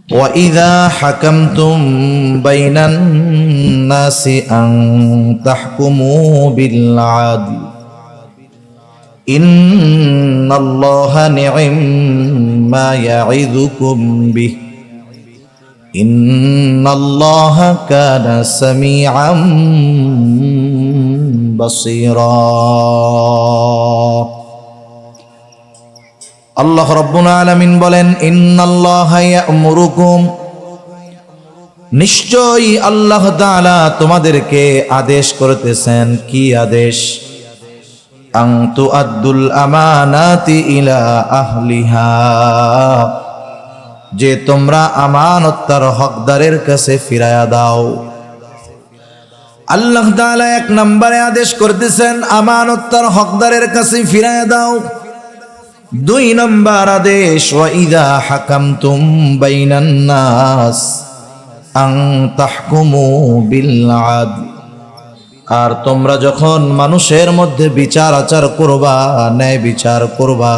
وإذا حكمتم بين الناس أن تحكموا بالعدل إن الله نعم ما يعظكم به إن الله كان سميعا بصيرا আল্লাহ রাব্বুল আলামিন বলেন ইন্নাল্লাহা ইয়া'মুরুকুম, নিশ্চয়ই আল্লাহ তাআলা তোমাদেরকে আদেশ করতেছেন। কি আদেশ? আন তুআদ্দুল আমানাতি ইলা আহলিহা, যে তোমরা আমানত তার হকদারের কাছে ফিরায়া দাও। আল্লাহ তাআলা এক নম্বরে আদেশ করতেছেন আমানত তার হকদারের কাছে ফিরায়া দাও। দুই নম্বর আদেশ ওয়াইদা হাকামতুম বাইনান নাস আন তাহকুমু বিল আদল, আর তোমরা যখন মানুষের মধ্যে বিচার আচার করবা, ন্যায় বিচার করবা।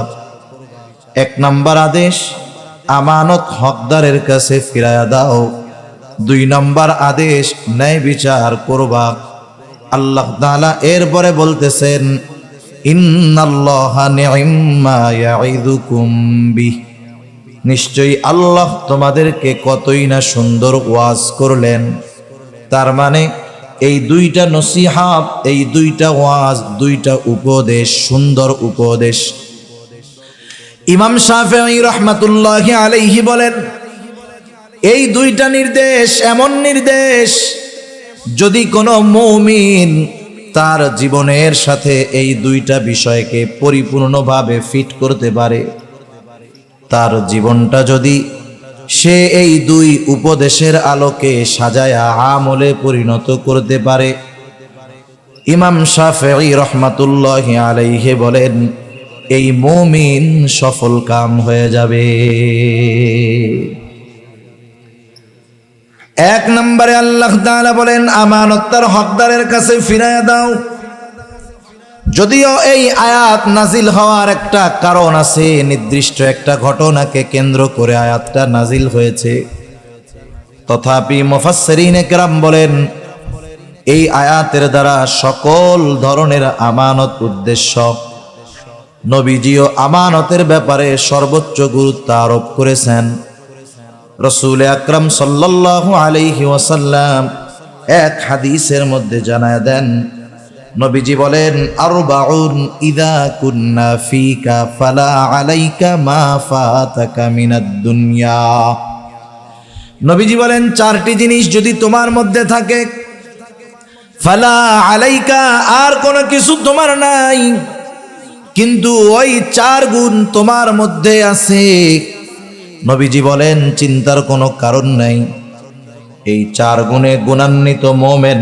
এক নম্বর আদেশ আমানত হকদারের কাছে ফিরায়া দাও। দুই নম্বর আদেশ ন্যায় বিচার করবা। আল্লাহ তাআলা এরপরে বলতেছেন ইন্নাল্লাহা নি'ম্মা ইয়া'iদুকুম বিহ, নিশ্চয়ই আল্লাহ তোমাদেরকে কতই না সুন্দর ওয়াজ করলেন। তার মানে এই দুইটা নসিহত, এই দুইটা ওয়াজ, দুইটা উপদেশ, সুন্দর উপদেশ। ইমাম শাফিঈ রাহমাতুল্লাহি আলাইহি বলেন এই দুইটা নির্দেশ এমন নির্দেশ, যদি কোনো মুমিন তার জীবনের সাথে এই দুইটা বিষয়কে পরিপূর্ণভাবে ফিট করতে পারে, তার জীবনটা যদি সে এই দুই উপদেশের আলোকে সাজায়া আমলে পরিণত করতে পারে, ইমাম শাফিঈ রাহমাতুল্লাহি আলাইহি বলেন এই মুমিন সফল কাম হয়ে যাবে। এক নম্বরে আল্লাহ তাআলা বলেন আমানত তার হকদারের কাছে ফিরাইয়া দাও। যদিও এই আয়াত নাজিল হওয়ার একটা কারণ আছে, নির্দিষ্ট একটা ঘটনাকে কেন্দ্র করে আয়াতটা নাজিল হয়েছে, তথাপি মুফাসসিরিনে কেরাম বলেন এই আয়াতের দ্বারা সকল ধরনের আমানত উদ্দেশ্য। নবীজিও আমানতের ব্যাপারে সর্বোচ্চ গুরুত্ব আরোপ করেছেন। রাসূল আকরাম সাল্লাল্লাহু আলাইহি ওয়াসাল্লাম এক হাদিসের মধ্যে জানায় দেন, নবীজি বলেন আরবাউন ইযা কুন্না ফিকা ফালা আলাইকা মা ফাতাকা মিনাদ দুনিয়া। নবীজি বলেন চারটি জিনিস যদি তোমার মধ্যে থাকে, ফালা আলাইকা, আর কোনো কিছু তোমার নাই, কিন্তু ওই চার গুণ তোমার মধ্যে আছে। নবীজি বলেন চিন্তার কোনো কারণ নাই। এই চার গুণে গুণান্বিত মোমেন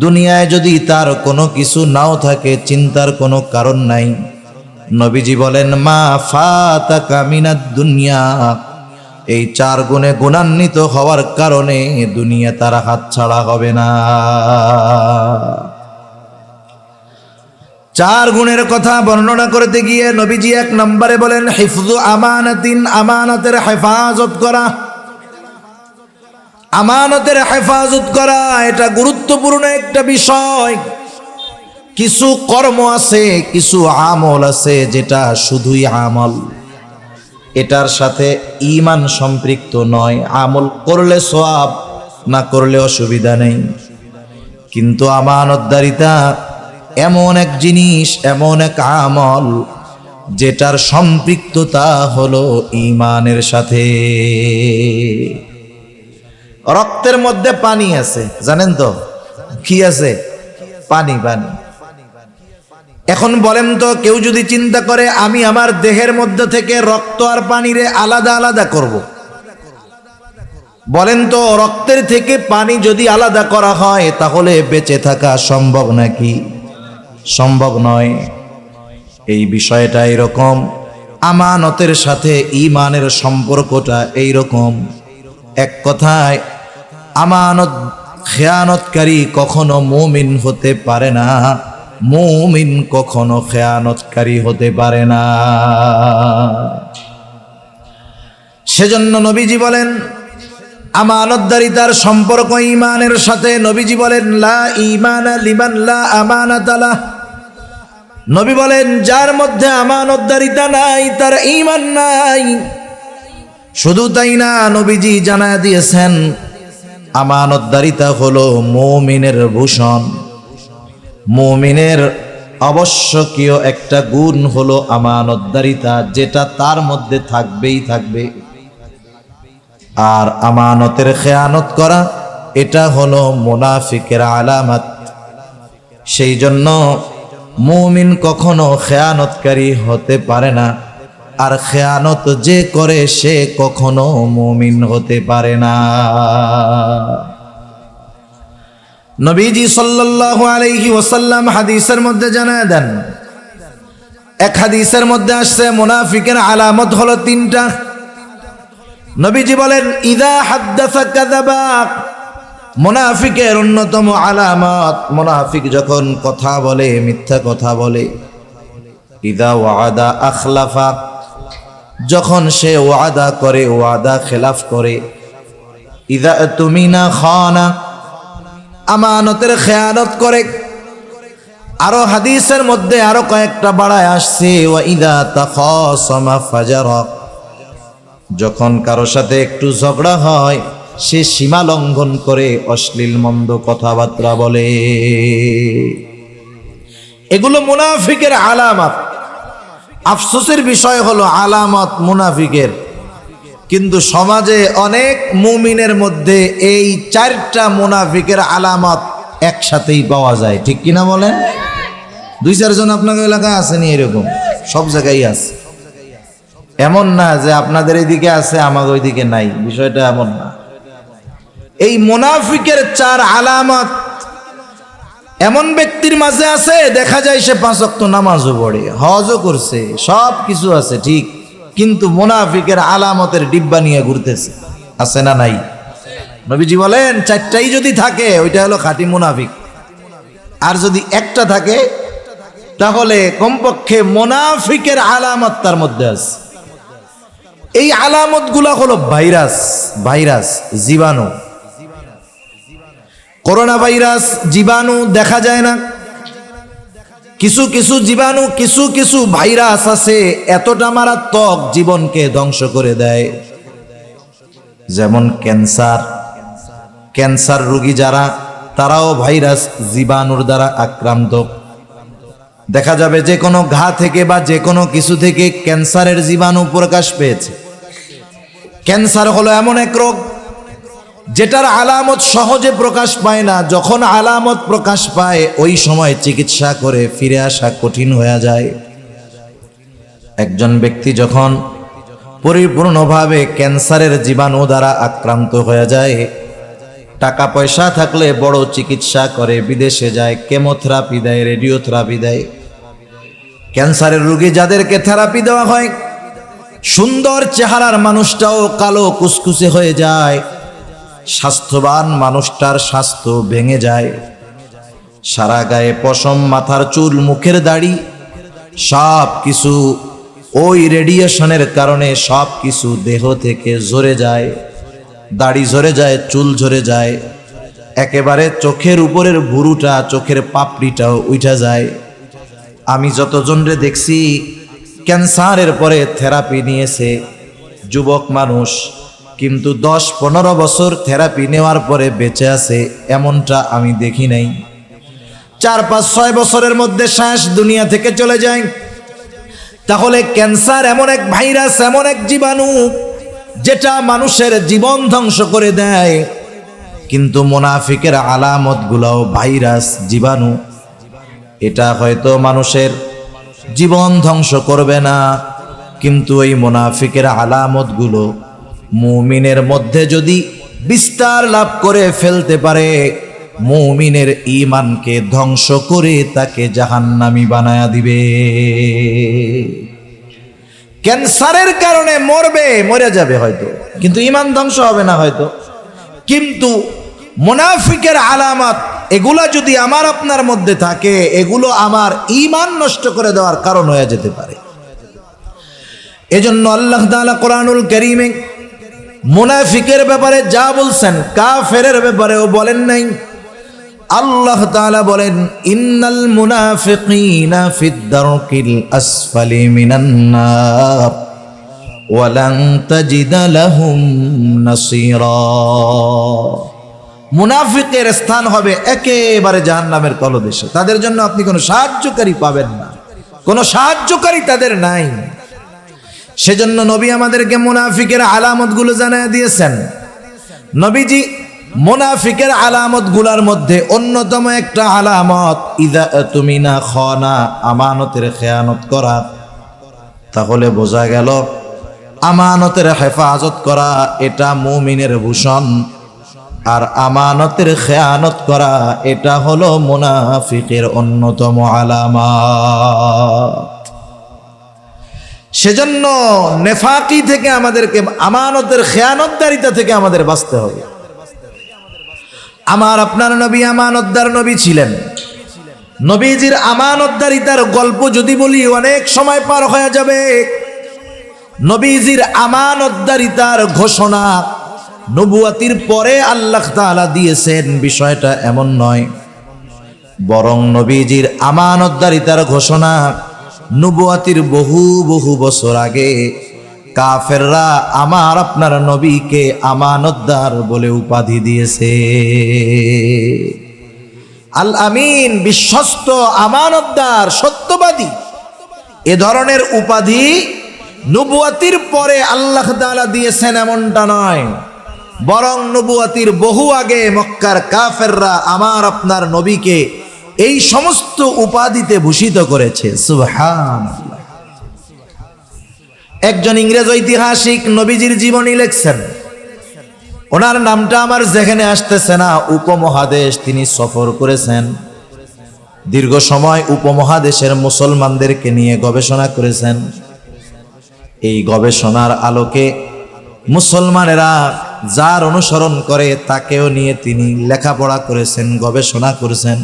দুনিয়ায় যদি তার কোনো কিছু নাও থাকে, চিন্তার কোনো কারণ নাই। নবীজি বলেন মা ফাতাকা মিনাদ দুনিয়া, এই চার গুণে গুণান্বিত হওয়ার কারণে দুনিয়া তার হাতছাড়া হবে না। চার গুণের কথা বর্ণনা করতে গিয়ে নবীজি এক নম্বরে বলেন হিফযু আমানাতিন, আমানতের হেফাজত করা। আমানতের হেফাজত করা এটা গুরুত্বপূর্ণ একটা বিষয়। কিছু কর্ম আছে, কিছু আমল আছে যেটা শুধুই আমল, এটার সাথে ঈমান সম্পৃক্ত নয়। আমল করলে সওয়াব, না করলে অসুবিধা নেই। কিন্তু আমানতদারিতা এমন এক জিনিস, এমন এক আমল যেটার সম্পৃক্ততা হলো ঈমানের সাথে। রক্তের মধ্যে পানি আছে, জানেন তো কি আছে? পানি। পানি। এখন বলেন তো কেউ যদি চিন্তা করে আমি আমার দেহের মধ্যে থেকে রক্ত আর পানিরে আলাদা আলাদা করব, বলেন তো রক্তের থেকে পানি যদি আলাদা করা হয় তাহলে বেঁচে থাকা সম্ভব নাকি? সম্ভব নয়। এই বিষয়টা এরকম, আমানতের সাথে ঈমানের সম্পর্কটা এইরকম। এক কথায় আমানত খেয়ানতকারী কখনো মুমিন হতে পারে না, মুমিন কখনো খেয়ানতকারী হতে পারে না। সেজন্য নবীজি বলেন আমানতদারিতার সম্পর্ক ঈমানের সাথে। নবীজি বলেন লা ঈমানা লিমান লা আমানাতা লাহ। নবী বলেন যার মধ্যে আমানতদারিতা নাই তার ঈমান নাই। শুধু তাই না, নবীজি জানায় দিয়েছেন আমানতদারিতা হলো মুমিনের ভূষণ। মুমিনের আবশ্যকীয় একটা গুণ হলো আমানতদারিতা, যেটা তার মধ্যে থাকবেই থাকবে। আর আমানতের খেয়ানত করা এটা হলো মুনাফিকের আলামত। সেই জন্য মুমিন কখনো খেয়ানতকারী হতে পারে না, আর খেয়ানত যে করে সে কখনো মুমিন হতে পারে না। নবীজি সাল্লাল্লাহু আলাইহি ওয়াসাল্লাম হাদিসের মধ্যে জানায় দেন, এক হাদিসের মধ্যে আসছে মুনাফিকের আলামত হলো তিনটা। নবীজি বলেন ইদা হাদ্দাসা কাযাবা। মুনাফিকের অন্যতম আলামত, মুনাফিক যখন কথা বলে মিথ্যা কথা বলে। ইদা ওয়াদা আখলাফা, যখন সে ওয়াদা করে ওয়াদা খেলাফ করে। ইদা তুমিনা খানা, আমানতের খেয়ানত করে। আরো হাদিসের মধ্যে আরো কয়েকটা বাড়ায় আসছে ওয়া ইদা তাখাসামা ফাজারা, যখন কারো সাথে একটু ঝগড়া হয় সে সীমা লঙ্ঘন করে অশ্লীল মন্দ কথাবার্তা বলে। এগুলো মুনাফিকের আলামত। আফসোসের বিষয় হলো আলামত মুনাফিকের, কিন্তু সমাজে অনেক মুমিনের মধ্যে এই চারটা মুনাফিকের আলামত একসাথেই পাওয়া যায়। ঠিক কিনা বলেন? দুই চারজন আপনাদের এলাকায় আসেনি এরকম? সব জায়গায় আছে। এমন না যে আপনাদের এইদিকে আছে আমাদের ওইদিকে নাই, বিষয়টা এমন না। এই মুনাফিকের চার আলামত এমন ব্যক্তির মাঝে আছে, দেখা যায় সে 5 ওয়াক্ত নামাজও পড়ে, হজও করছে, সব কিছু আছে ঠিক, কিন্তু মুনাফিকের আলামতের ডিব্বা নিয়ে ঘুরতেছে। আছে না নাই? নবীজি বলেন চারটাই যদি থাকে ওইটা হলো খাঁটি মুনাফিক, আর যদি একটা থাকে তাহলে কমপক্ষে মুনাফিকের আলামত তার মধ্যে আছে। এই আলামত গুলা হলো ভাইরাস, জীবাণু। করোনা ভাইরাস জীবাণু দেখা যায় না, কিছু কিছু জীবাণু কিছু ভাইরাস আছে এতটা মারাত্মক জীবনকে ধ্বংস করে দেয়। যেমন ক্যান্সার রোগী যারা, তারাও ভাইরাস জীবাণুর দ্বারা আক্রান্ত। দেখা যাবে যে কোনো ঘা থেকে বা যে কোনো কিছু থেকে ক্যান্সারের জীবাণু প্রকাশ পেয়েছে। ক্যান্সার হলো এমন এক রোগ যেটার আলামত সহজে প্রকাশ পায় না। যখন আলামত প্রকাশ পায় ওই সময় চিকিৎসা করে ফিরে আসা কঠিন হয়ে যায়। একজন ব্যক্তি যখন পরিপূর্ণভাবে ক্যান্সারের জীবাণু দ্বারা আক্রান্ত হয়ে যায়, টাকা পয়সা থাকলে বড় চিকিৎসা করে, বিদেশে যায়, কেমোথেরাপি দেয়, রেডিওথেরাপি দেয়। ক্যান্সারের রোগী যাদেরকে থেরাপি দেওয়া হয়, সুন্দর চেহারার মানুষটাও কালো কুসকুসে হয়ে যায়, স্বাস্থ্যবান মানুষটার স্বাস্থ্য ভেঙে যায়, সারা গায়ে পশম, মাথার চুল, মুখের দাড়ি সব কিছু ওই রেডিয়েশনের কারণে সব কিছু দেহ থেকে ঝরে যায়। দাড়ি ঝরে যায়, চুল ঝরে যায়, একেবারে চোখের উপরের ভুরুটা, চোখের পাপড়িটাও উঠা যায়। আমি যতজনরে দেখছি ক্যান্সারের পরে থেরাপি নিয়েছে, যুবক মানুষ, কিন্তু 10-15 বছর থেরাপি নেওয়ার পরে বেঁচে আছে এমনটা আমি দেখি নাই। 4-5-6 বছরের মধ্যে শেষ, দুনিয়া থেকে চলে যায়। তাহলে ক্যান্সার এমন এক ভাইরাস, এমন এক জীবাণু যেটা মানুষের জীবন ধ্বংস করে দেয়। কিন্তু মুনাফিকের আলামত গুলাও ভাইরাস, জীবাণু। এটা হয়তো মানুষের জীবন ধ্বংস করবে না, কিন্তু এই মুনাফিকের আলামত গুলো মুমিনের মধ্যে যদি বিস্তার লাভ করে ফেলতে পারে, মুমিনের ঈমানকে ধ্বংস করে তাকে জাহান্নামী বানায়া দিবে। ক্যান্সারের কারণে মরে যাবে হয়তো, কিন্তু ঈমান ধ্বংস হবে না হয়তো। কিন্তু মুনাফিকের আলামত এগুলা যদি আমার আপনার মধ্যে থাকে, এগুলো আমার ঈমান নষ্ট করে দেওয়ার কারণ হয়ে যেতে পারে। এজন্য আল্লাহ তাআলা কোরআনুল কারীমে মুনাফিকের ব্যাপারে যা বলছেন কাফেরের ব্যাপারেও বলেন নাই। আল্লাহ তাআলা বলেন, ইন্নাল মুনাফিকিনা ফিদ দারকিল আসফালি মিনান নার ওয়া লান তাজিদা লাহুম নাসীরা। মুনাফিকের স্থান হবে একেবারে জাহান্নামের তলদেশে। তাদের জন্য আপনি কোনো সাহায্যকারী পাবেন না, কোনো সাহায্যকারী তাদের নাই। সেজন্য নবী আমাদেরকে মুনাফিকের আলামতগুলো জানিয়ে দিয়েছেন। নবীজি মুনাফিকের আলামতগুলোর মধ্যে অন্যতম একটা আলামত, ইযা তুমিনা খানা, আমানতের খেয়ানত করা। তাহলে বোঝা গেল আমানতের হেফাজত করা এটা মুমিনের ভূষণ, আর আমানতের খেয়ানত করা এটা হলো মুনাফিকের অন্যতম আলামত। সেজন্য নেফাকি থেকে আমাদেরকে, আমানতের খেয়ানতদারিতা থেকে আমাদের বাঁচতে হবে। আমার আপনার নবী আমানতদার নবী ছিলেন। নবীজির আমানতদারিতার গল্প যদি বলি অনেক সময় পার হয়ে যাবে। নবীজির আমানতদারিতার ঘোষণা নবুয়াতির পরে আল্লাহ তাআলা দিয়েছেন, বিষয়টা এমন নয়। বরং নবীজির আমানতদারিতার ঘোষণা নবুয়াতির বহু বহু বছর আগে কাফেররা আমার আপনার নবীকে আমানতদার বলে উপাধি দিয়েছে। আল আমিন, বিশ্বস্ত, আমানতদার, সত্যবাদী, এ ধরনের উপাধি নবুয়াতির পরে আল্লাহ তাআলা দিয়েছেন এমনটা নয়। বরং নবুয়াতির বহু আগে মক্কার কাফেররা আমার আপনার নবীকে এই সমস্ত উপাধিতে ভূষিত করেছে। সুবহানাল্লাহ। একজন ইংরেজ ঐতিহাসিক নবীজির জীবনী লিখছেন, ওনার নামটা আমার যেখানে আসতেছে না। উপমহাদেশ তিনি সফর করেছেন, দীর্ঘ সময় উপমহাদেশের মুসলমানদেরকে নিয়ে গবেষণা করেছেন। এই গবেষণার আলোকে মুসলমানেরা যার অনুসরণ করে তাকেও নিয়ে তিনি লেখাপড়া করেছেন, গবেষণা করেছেন।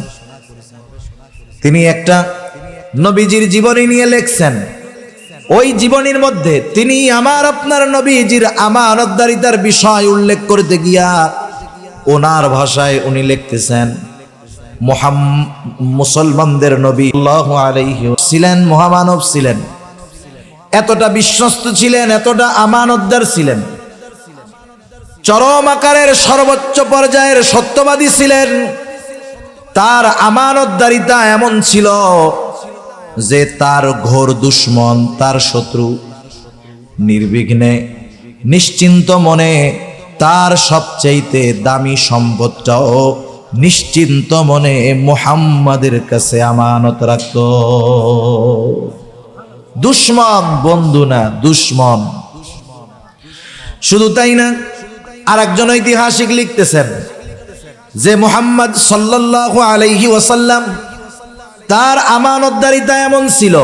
তিনি একটা নবীজির জীবনী নিয়ে লিখছেন। ওই জীবনীর মধ্যে তিনি আমার আপনার নবীজির আমানতদারিতার বিষয় উল্লেখ করতে গিয়া ওনার ভাষায় উনি লিখতেছেন, মুসলমানদের নবী সাল্লাল্লাহু আলাইহি ছিলেন, মহামানব ছিলেন, এতটা বিশ্বস্ত ছিলেন, এতটা আমানতদার ছিলেন, চরম আকারের সর্বোচ্চ পর্যায়ের সত্যবাদী ছিলেন। তার আমানতদারিতা এমন ছিল যে তার ঘোর দুশমন, তার শত্রু নির্বিঘ্নে নিশ্চিন্ত মনে তার সবচাইতে দামি সম্পদটাও নিশ্চিন্ত মনে মুহাম্মাদের কাছে আমানত রাখত। দুশমন, বন্ধু না, দুশমন। শুধু তাই না, আর একজন ঐতিহাসিক লিখতেছেন যে মুহাম্মদ সাল্লাল্লাহু আলাইহি ওয়াসাল্লাম তার আমানতদারিতা এমন ছিল,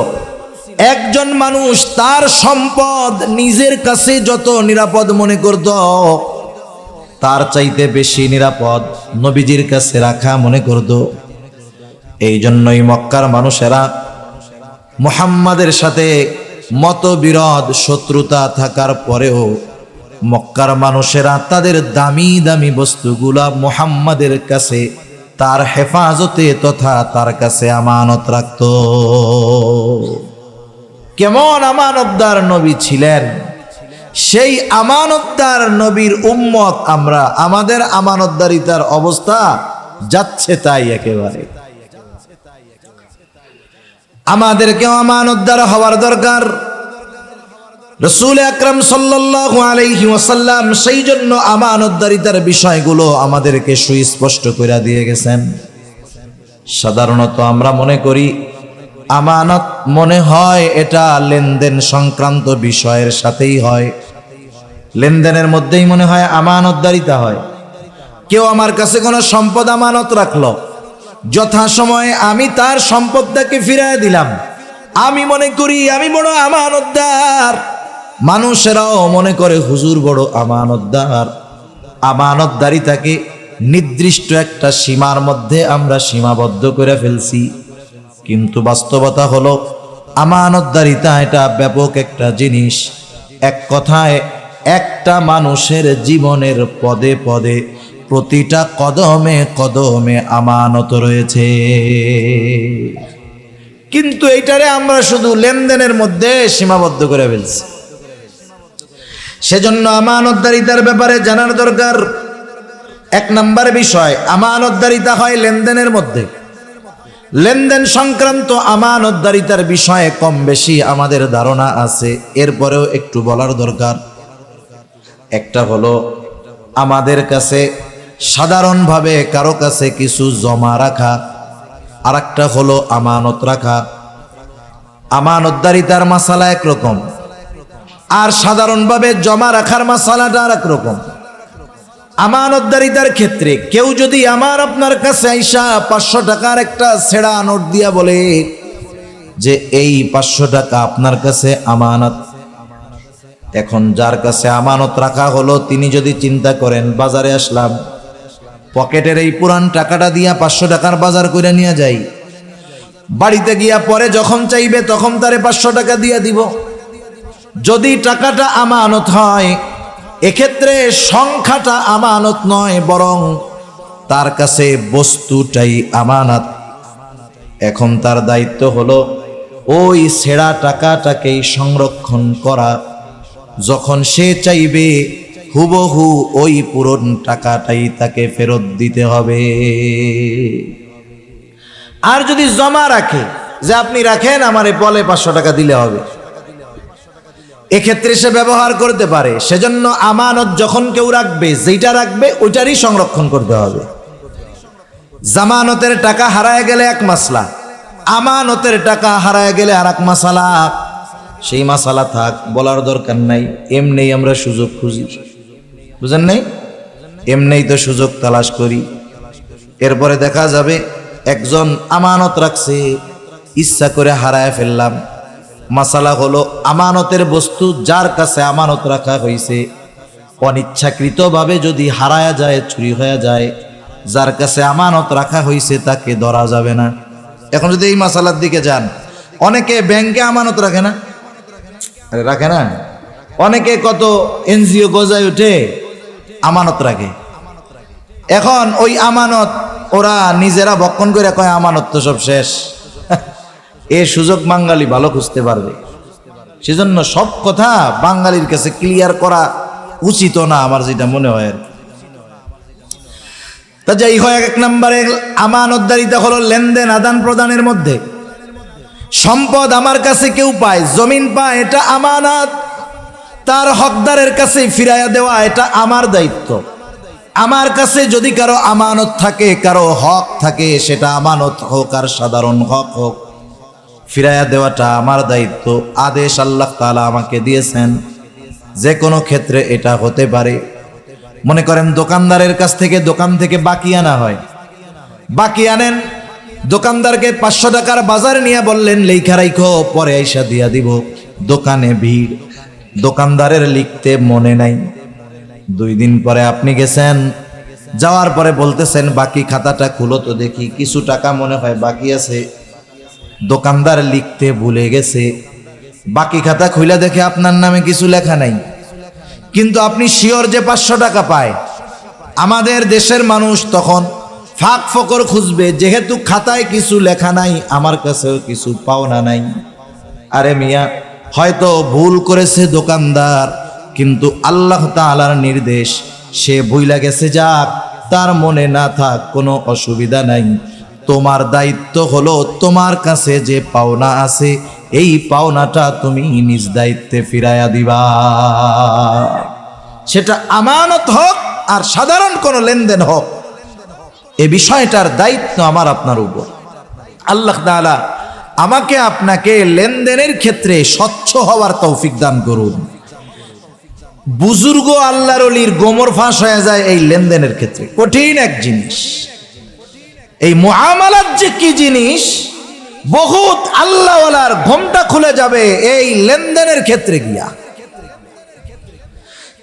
একজন মানুষ তার সম্পদ নিজের কাছে যত নিরাপদ মনে করত, তার চাইতে বেশি নিরাপদ নবীজির কাছে রাখা মনে করত। এই জন্যই মক্কার মানুষেরা মুহাম্মাদের সাথে মতবিরোধ, শত্রুতা থাকার পরেও মক্কার মানুষেরা তাদের দামি দামি বস্তুগুলা মুহাম্মাদের কাছে তার হেফাজতে তথা তার কাছে আমানত রাখত। কেমন আমানতদার নবী ছিলেন! সেই আমানতদার নবীর উম্মত আমরা, আমাদের আমানতদারিতার অবস্থা যাচ্ছে তাই একেবারে। আমাদেরকেও আমানতদার হওয়ার দরকার। রাসূল আকরাম সাল্লাল্লাহু আলাইহি ওয়াসাল্লাম সেই জন্য আমানতদারিতার বিষয়গুলো আমাদেরকে সুস্পষ্ট করে দিয়ে গেছেন। সাধারণত আমরা মনে করি আমানত মনে হয় এটা লেনদেন সংক্রান্ত বিষয়ের সাথেই হয়, লেনদেনের মধ্যেই মনে হয় আমানতদারিতা হয়। কেউ আমার কাছে কোনো সম্পদ আমানত রাখলো, যথাসময়ে আমি তার সম্পদটাকে ফিরিয়ে দিলাম, আমি মনে করি আমি বড় আমানতদার। মানুষেরাও মনে করে হুজুর বড় আমানতদার। আমানতদারিতাকে নির্দিষ্ট একটা সীমার মধ্যে আমরা সীমাবদ্ধ করে ফেলছি, কিন্তু বাস্তবতা হলো আমানতদারিতা এটা ব্যাপক একটা জিনিস। এক কথায় একটা মানুষের জীবনের পদে পদে প্রতিটা কদমে কদমে আমানত রয়েছে। কিন্তু এইটারে আমরা শুধু লেনদেনের মধ্যে সীমাবদ্ধ করে ফেলছি। সেজন্য আমানতদারিতার ব্যাপারে জানার দরকার। এক নম্বর বিষয়, আমানতদারিতা হয় লেনদেনের মধ্যে। লেনদেন সংক্রান্ত আমানতদারিতার বিষয়ে কম বেশি আমাদের ধারণা আছে, এরপরেও একটু বলার দরকার। একটা হলো আমাদের কাছে সাধারণভাবে কারো কাছে কিছু জমা রাখা, আর একটা হলো আমানত রাখা। আমানতদারিতার মাসালা একরকম, আর সাধারণভাবে জমা রাখার মাসালাটা আর একরকম। আমানতদারিতার ক্ষেত্রে কেউ যদি আমার আপনার কাছে আইসা 500 টাকার একটা ছেঁড়া নোট দিয়া বলে যে এই 500 টাকা আপনার কাছে আমানত, এখন যার কাছে আমানত রাখা হলো তিনি যদি চিন্তা করেন বাজারে আসলাম, পকেটের এই পুরান টাকাটা দিয়া 500 টাকার বাজার করে নিয়ে যাই, বাড়িতে গিয়া পরে যখন চাইবে তখন তারে 500 টাকা দিয়া দিব। যদি টাকাটা আমানত হয়, এক্ষেত্রে সংখ্যাটা আমানত নয়, বরং তার কাছে বস্তুটাই আমানত। এখন তার দায়িত্ব হলো ওই ছেঁড়া টাকাটাকেই সংরক্ষণ করা, যখন সে চাইবে হুবহু ওই পুরন টাকাটাই তাকে ফেরত দিতে হবে। আর যদি জমা রাখে যে আপনি রাখেন আমারে বলে 500 টাকা দিলে হবে, এক্ষেত্রে সে ব্যবহার করতে পারে। সেজন্য আমানত যখন কেউ রাখবে, যেটা রাখবে ওইটারই সংরক্ষণ করতে হবে। জামানতের টাকা হারায় গেলে এক মাসলা, আমানতের টাকা হারায় গেলে আর এক মাসালা। সেই মাসালা থাক, বলার দরকার নাই, এমনি আমরা সুযোগ খুঁজি, বুঝেন নাই? এমনি তো সুযোগ তালাশ করি। এরপরে দেখা যাবে একজন আমানত রাখছে, ইচ্ছা করে হারায় ফেললাম। মাসালা হলো আমানতের বস্তু যার কাছে আমানত রাখা হয়েছে অনিচ্ছাকৃতভাবে যদি হারায়া যায়, চুরি হয়ে যায়, যার কাছে আমানত রাখা হয়েছে তাকে ধরা যাবে না। এখন যদি এই মাসালার দিকে যান, অনেকে ব্যাংকে আমানত রাখে না, আরে রাখে না, অনেকে কত এনজিও গজায় উঠে আমানত রাখে। এখন ওই আমানত ওরা নিজেরা ভক্ষণ করে কয় আমানত তো সব শেষ। এই সুযোগ বাঙালি ভালো খুঁজতে পারবে। সেজন্য সব কথা বাঙালির কাছে ক্লিয়ার করা উচিত না, আমার যেটা মনে হয়। তা যাই হয়, এক নম্বরে আমানতদারিতা হলো লেনদেন আদান প্রদানের মধ্যে। সম্পদ আমার কাছে কেউ পায়, জমিন পায়, এটা আমানত। তার হকদারের কাছে ফিরাইয়া দেওয়া এটা আমার দায়িত্ব। আমার কাছে যদি কারো আমানত থাকে, কারো হক থাকে, সেটা আমানত হোক আর সাধারণ হক হোক, ফিরাইয়া দেওয়াটা আমার দায়িত্ব। আদেশ আল্লাহ তাআলা আমাকে দিয়েছেন। যে কোনো ক্ষেত্রে এটা হতে পারে। মনে করেন দোকানদারের কাছ থেকে দোকান থেকে বাকি আনা হয়, বাকি আনেন, দোকানদারকে 500 টাকার বাজার নিয়ে বললেন লেখা রাখো, পরে আইসা দিয়া দিব। দোকানে ভিড়, দোকানদারের লিখতে মনে নাই। 2 দিন পরে আপনি গেছেন, যাওয়ার পরে বলতেছেন বাকি খাতাটা খুলো তো দেখি, কিছু টাকা মনে হয় বাকি আছে। দোকানদার লিখতে ভুলে গেছে, বাকি খাতা খুলে দেখে আপনার নামে কিছু লেখা নাই, কিন্তু আপনি শিওর যে 500 টাকা পায়। আমাদের দেশের মানুষ তখন ফাঁক ফকর খুঁজবে, যেহেতু খাতায় কিছু লেখা নাই, আমার কাছেও কিছু পাওনা নাই। আরে মিয়া, হয়তো ভুল করেছে দোকানদার, কিন্তু আল্লাহ তাআলার নির্দেশ, সে ভুইলা গেছে, যাক, তার মনে না থাক, কোনো অসুবিধা নাই। তোমার দায়িত্ব হলো তোমার কাছে যে পাওনা আছে, এই পাওনাটা তুমি নিজ দায়িত্বে ফিরাইয়া দিবা। সেটা আমানত হোক আর সাধারণ কোনো লেনদেন হোক, এ বিষয়টার দায়িত্ব আমার আপনার উপর। আল্লাহ তাআলা আমাকে আপনাকে লেনদেনের ক্ষেত্রে স্বচ্ছ হওয়ার তৌফিক দান করুন। বুজুর্গ আল্লাহর ওলির গোমর ফাঁস হয়ে যায় এই লেনদেনের ক্ষেত্রে। কঠিন এক জিনিস এই মুআমালাত, যে কি জিনিস, বহুত আল্লাহওয়ালার ঘোমটা খুলে যাবে এই লেনদেনের ক্ষেত্রে গিয়া।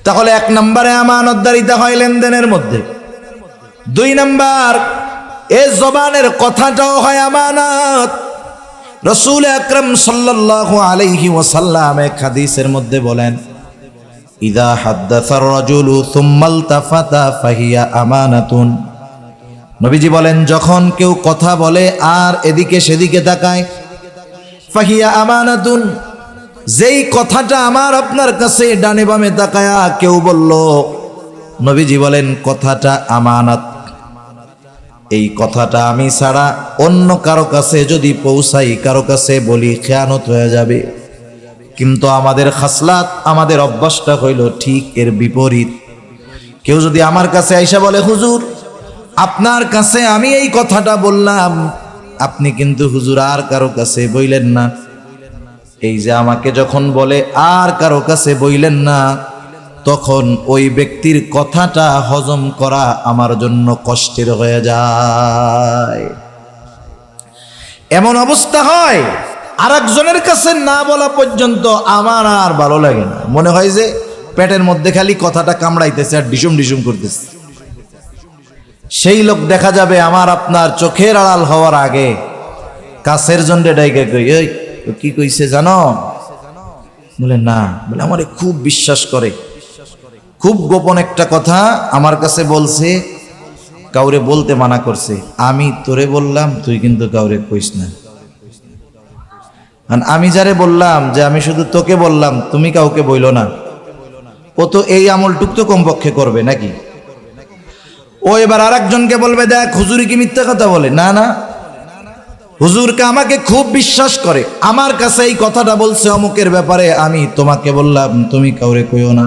তাহলে 1 নম্বরে আমানতদারিতা হয় লেনদেনের মধ্যে। 2 নম্বর, এই জবানের কথাটাও হয় আমানত। রাসূল আকরাম সাল্লাল্লাহু আলাইহি ওয়াসাল্লাম এক হাদিসের মধ্যে বলেন, ইযা হাদ্দাসার রাজুলু সুম্মা ইলতাফাতা ফাহিয়া আমানাতুন। নবীজি বলেন, যখন কেউ কথা বলে আর এদিকে সেদিকে তাকায়, ফাহিয়া আমানাতুন, যেই কথাটা আমার আপনার কাছে ডানে বামে তাকায়া কেউ বলল, নবীজি বলেন কথাটা আমানত। এই কথাটা আমি ছাড়া অন্য কারো কাছে যদি পৌঁছাই, কারো কাছে বলি, খেয়ানত হয়ে যাবে। কিন্তু আমাদের খাসলাত, আমাদের অভ্যাসটা হইল ঠিক এর বিপরীত। কেউ যদি আমার কাছে আইসা বলে, হুজুর আপনার কাছে আমি এই কথাটা বললাম, আপনি কিন্তু হুজুর আর কারো কাছে বইলেন না। এই যে আমাকে যখন বলে আর কারো কাছে বইলেন না, তখন ওই ব্যক্তির কথাটা হজম করা আমার জন্য কষ্টের হয়ে যায়। এমন অবস্থা হয় আর একজনের কাছে না বলা পর্যন্ত আমার আর ভালো লাগে না, মনে হয় যে পেটের মধ্যে খালি কথাটা কামড়াইতেছে আর ডিসুম ডিসুম করতেছে। সেই লোক দেখা যাবে আমার আপনার চোখের আড়াল হওয়ার আগে কাছের জন্যে ডাইকে কই, এই কি কইছে জানো? বলে না। বলে আমারে খুব বিশ্বাস করে, খুব গোপন একটা কথা আমার কাছে বলছে, কাউরে বলতে মানা করছে। আমি তোরে বললাম, তুই কিন্তু কাউরে কইস না। আমি যারে বললাম যে আমি শুধু তোকে বললাম, তুমি কাউকে বইলো না, ও তো এই আমলটুক তো কমপক্ষে করবে নাকি? ও এবার আর একজনকে বলবে, দেখ হুজুরি কি মিথ্যা কথা বলে? না না, হুজুরকে আমাকে খুব বিশ্বাস করে, আমার কাছে এই কথাটা বলছে অমুকের ব্যাপারে, আমি তোমাকে বললাম, তুমি কাউরে কইও না।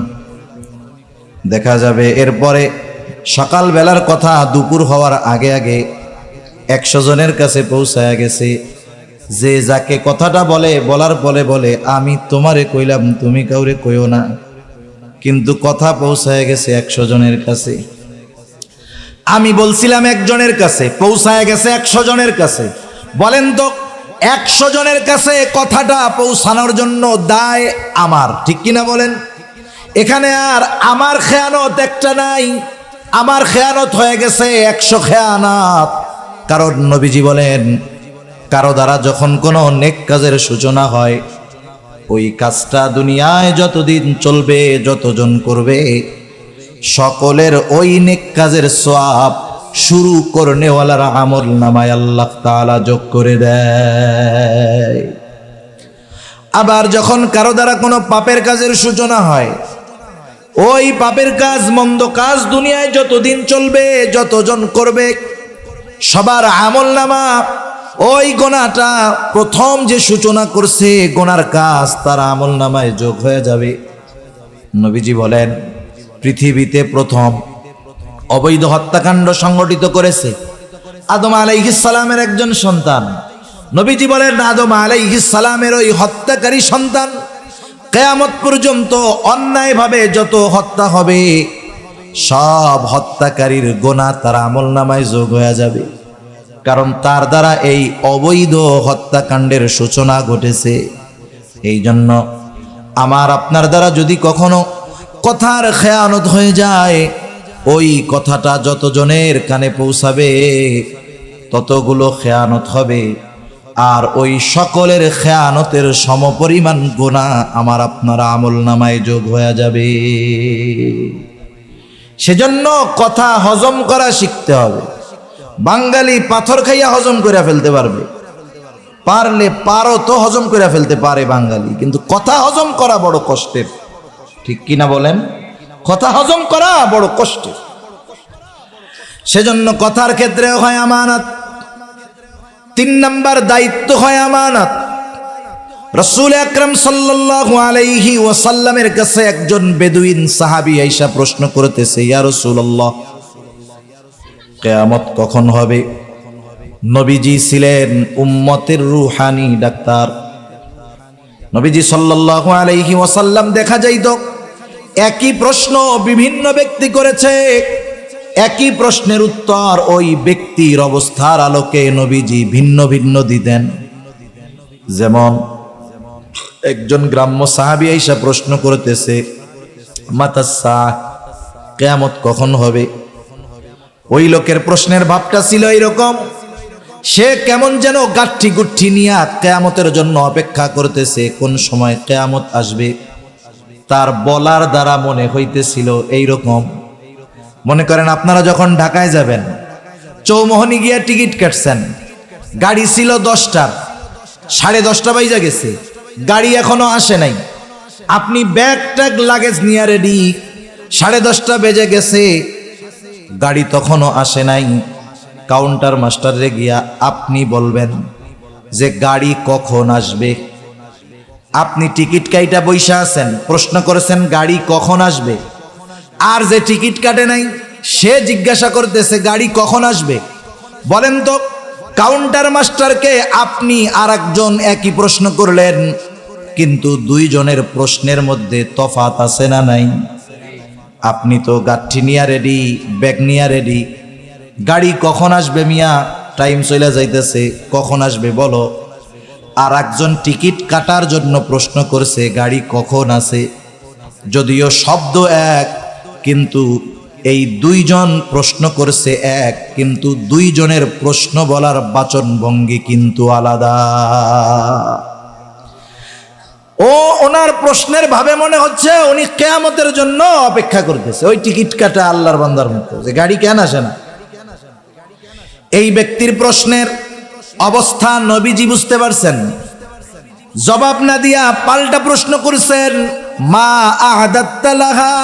দেখা যাবে এরপরে সকাল বেলার কথা দুপুর হওয়ার আগে আগে 100 জনের কাছে পৌঁছায় গেছে। যে যাকে কথাটা বলে, বলার পরে বলে, আমি তোমারে কইলাম, তুমি কাউরে কইও না, কিন্তু কথা পৌঁছায় গেছে 100 জনের কাছে। আমি বলছিলাম একজনের কাছে, পৌঁছায় গেছে 100 জনের কাছে। বলেন তো 100 জনের কাছে কথাটা পৌঁছানোর জন্য দায় আমার, ঠিক কিনা বলেন? এখানে আর আমার খেয়ানত একটা নাই, আমার খেয়ানত হয়ে গেছে 100 খেয়ানত। কারণ নবীজি বলেন, কারো দ্বারা যখন কোনো নেক কাজের সূচনা হয়, ওই কাজটা দুনিয়ায় যতদিন চলবে, যতজন করবে, সকলের ওই নেক কাজের সওয়াব শুরু করনেওয়ালার আমল নামায় আল্লাহ তাআলা যোগ করে দেয়। আবার যখন কারো দ্বারা কোনো পাপের কাজের সূচনা হয়, ওই পাপের কাজ, মন্দ কাজ দুনিয়ায় যতদিন চলবে, যতজন করবে, সবার আমল নামা ওই গোনাটা প্রথম যে সূচনা করছে গোনার কাজ, তার আমল নামায় যোগ হয়ে যাবে। নবীজি বলেন, পৃথিবীতে প্রথম অবৈধ হত্যাকাণ্ড সংগঠিত করেছে আদম আলাইহিস সালামের একজন সন্তান। নবীজি বলেন, আদম আলাইহিস সালামের ওই হত্যাকারী সন্তান কিয়ামত পর্যন্ত অন্যায়ভাবে যত হত্যা হবে, সব হত্যাকারীর গোনা তার আমল নামায় যোগ হয়ে যাবে। কারণ তার দ্বারা এই অবৈধ হত্যাকাণ্ডের সূচনা ঘটেছে। এই জন্য আমার আপনার দ্বারা যদি কখনো কথার খেয়ানত হয়ে যায়, ওই কথাটা যতজনের কানে পৌঁছাবে, ততগুলো খেয়ানত হবে, আর ওই সকলের খেয়ানতের সমপরিমাণ গুনাহ আমার আপনার আমল নামায় যোগ হয়ে যাবে। সেজন্য কথা হজম করা শিখতে হবে। বাঙালি পাথর খাইয়া হজম করে ফেলতে পারবে, পারলে পারো তো হজম করে ফেলতে পারে বাঙালি, কিন্তু কথা হজম করা বড় কষ্টের, ঠিক কিনা বলেন? কথা হজম করা বড় কষ্টের। সেজন্য কথার ক্ষেত্রে হয় আমানত। 3 নাম্বার দায়িত্ব হয় আমানত। রাসূল আকরাম সাল্লাল্লাহু আলাইহি ওয়াসাল্লামের কাছে একজন বেদুইন সাহাবী আইসা প্রশ্ন করতেছে, ইয়া রাসূলুল্লাহ, কিয়ামত কখন হবে? নবীজি ছিলেন উম্মতের রূহানি ডাক্তার। নবীজি সাল্লাল্লাহু আলাইহি ওয়াসাল্লাম দেখা যাইত একই প্রশ্ন বিভিন্ন ব্যক্তি করেছে, একই প্রশ্নের উত্তর ওই ব্যক্তির অবস্থার আলোকে নবীজি ভিন্ন ভিন্ন দিতেন। যেমন একজন গ্রাম্য সাহাবী আইসা প্রশ্ন করতেছে, মাতাসা, কিয়ামত কখন হবে? ওই লোকের প্রশ্নের ভাবটা ছিল এরকম, সে কেমন যেন গাঠি গুঠি নিয়ে কিয়ামতের জন্য অপেক্ষা করতেছে, কোন সময় কিয়ামত আসবে। তার বলার দ্বারা মনে হইতেছিল এইরকম। মনে করেন আপনারা যখন ঢাকায় যাবেন, চৌমোহনী গিয়া টিকিট কাটছেন, গাড়ি ছিল 10টার, 10:30 বাজে গেছে, গাড়ি এখনো আসে নাই, আপনি ব্যাগ ট্যাগ লাগেজ নিয়ে রেডি, 10:30 বেজে গেছে, গাড়ি তখনও আসে নাই। কাউন্টার মাস্টারে গিয়া আপনি বলবেন যে গাড়ি কখন আসবে। আপনি টিকিট কাইটা বইসা আছেন, প্রশ্ন করেছেন গাড়ি কখন আসবে, আর যে টিকিট কাটে নাই সে জিজ্ঞাসা করতেছে গাড়ি কখন আসবে। বলেন তো, কাউন্টার মাস্টারকে আপনি আর একজন একই প্রশ্ন করলেন, কিন্তু দুইজনের প্রশ্নের মধ্যে তফাৎ আছে না নাই? আপনি তো গাঠি নিয়া রেডি, ব্যাগ নিয়া রেডি, গাড়ি কখন আসবে মিয়া, টাইম চলে যাইতেছে, কখন আসবে বলো। আর একজন টিকিট কাটার জন্য প্রশ্ন করছে গাড়ি কখন আছে। যদিও শব্দ এক, কিন্তু এই দুইজন প্রশ্ন করছে এক, কিন্তু দুইজনের প্রশ্ন বলার বাচন ভঙ্গি কিন্তু আলাদা। ওনার প্রশ্নের ভাবে মনে হচ্ছে উনি কিয়ামতের জন্য অপেক্ষা করতেছে, ওই টিকিট কাটা আল্লাহর বান্দার মতো, যে গাড়ি কেন আসে না। এই ব্যক্তির প্রশ্নের অবস্থা নবীজি বুঝতে পারছেন, জবাব না দিয়া পাল্টা প্রশ্ন করছেন, মা আ'দাত্তা লাহা,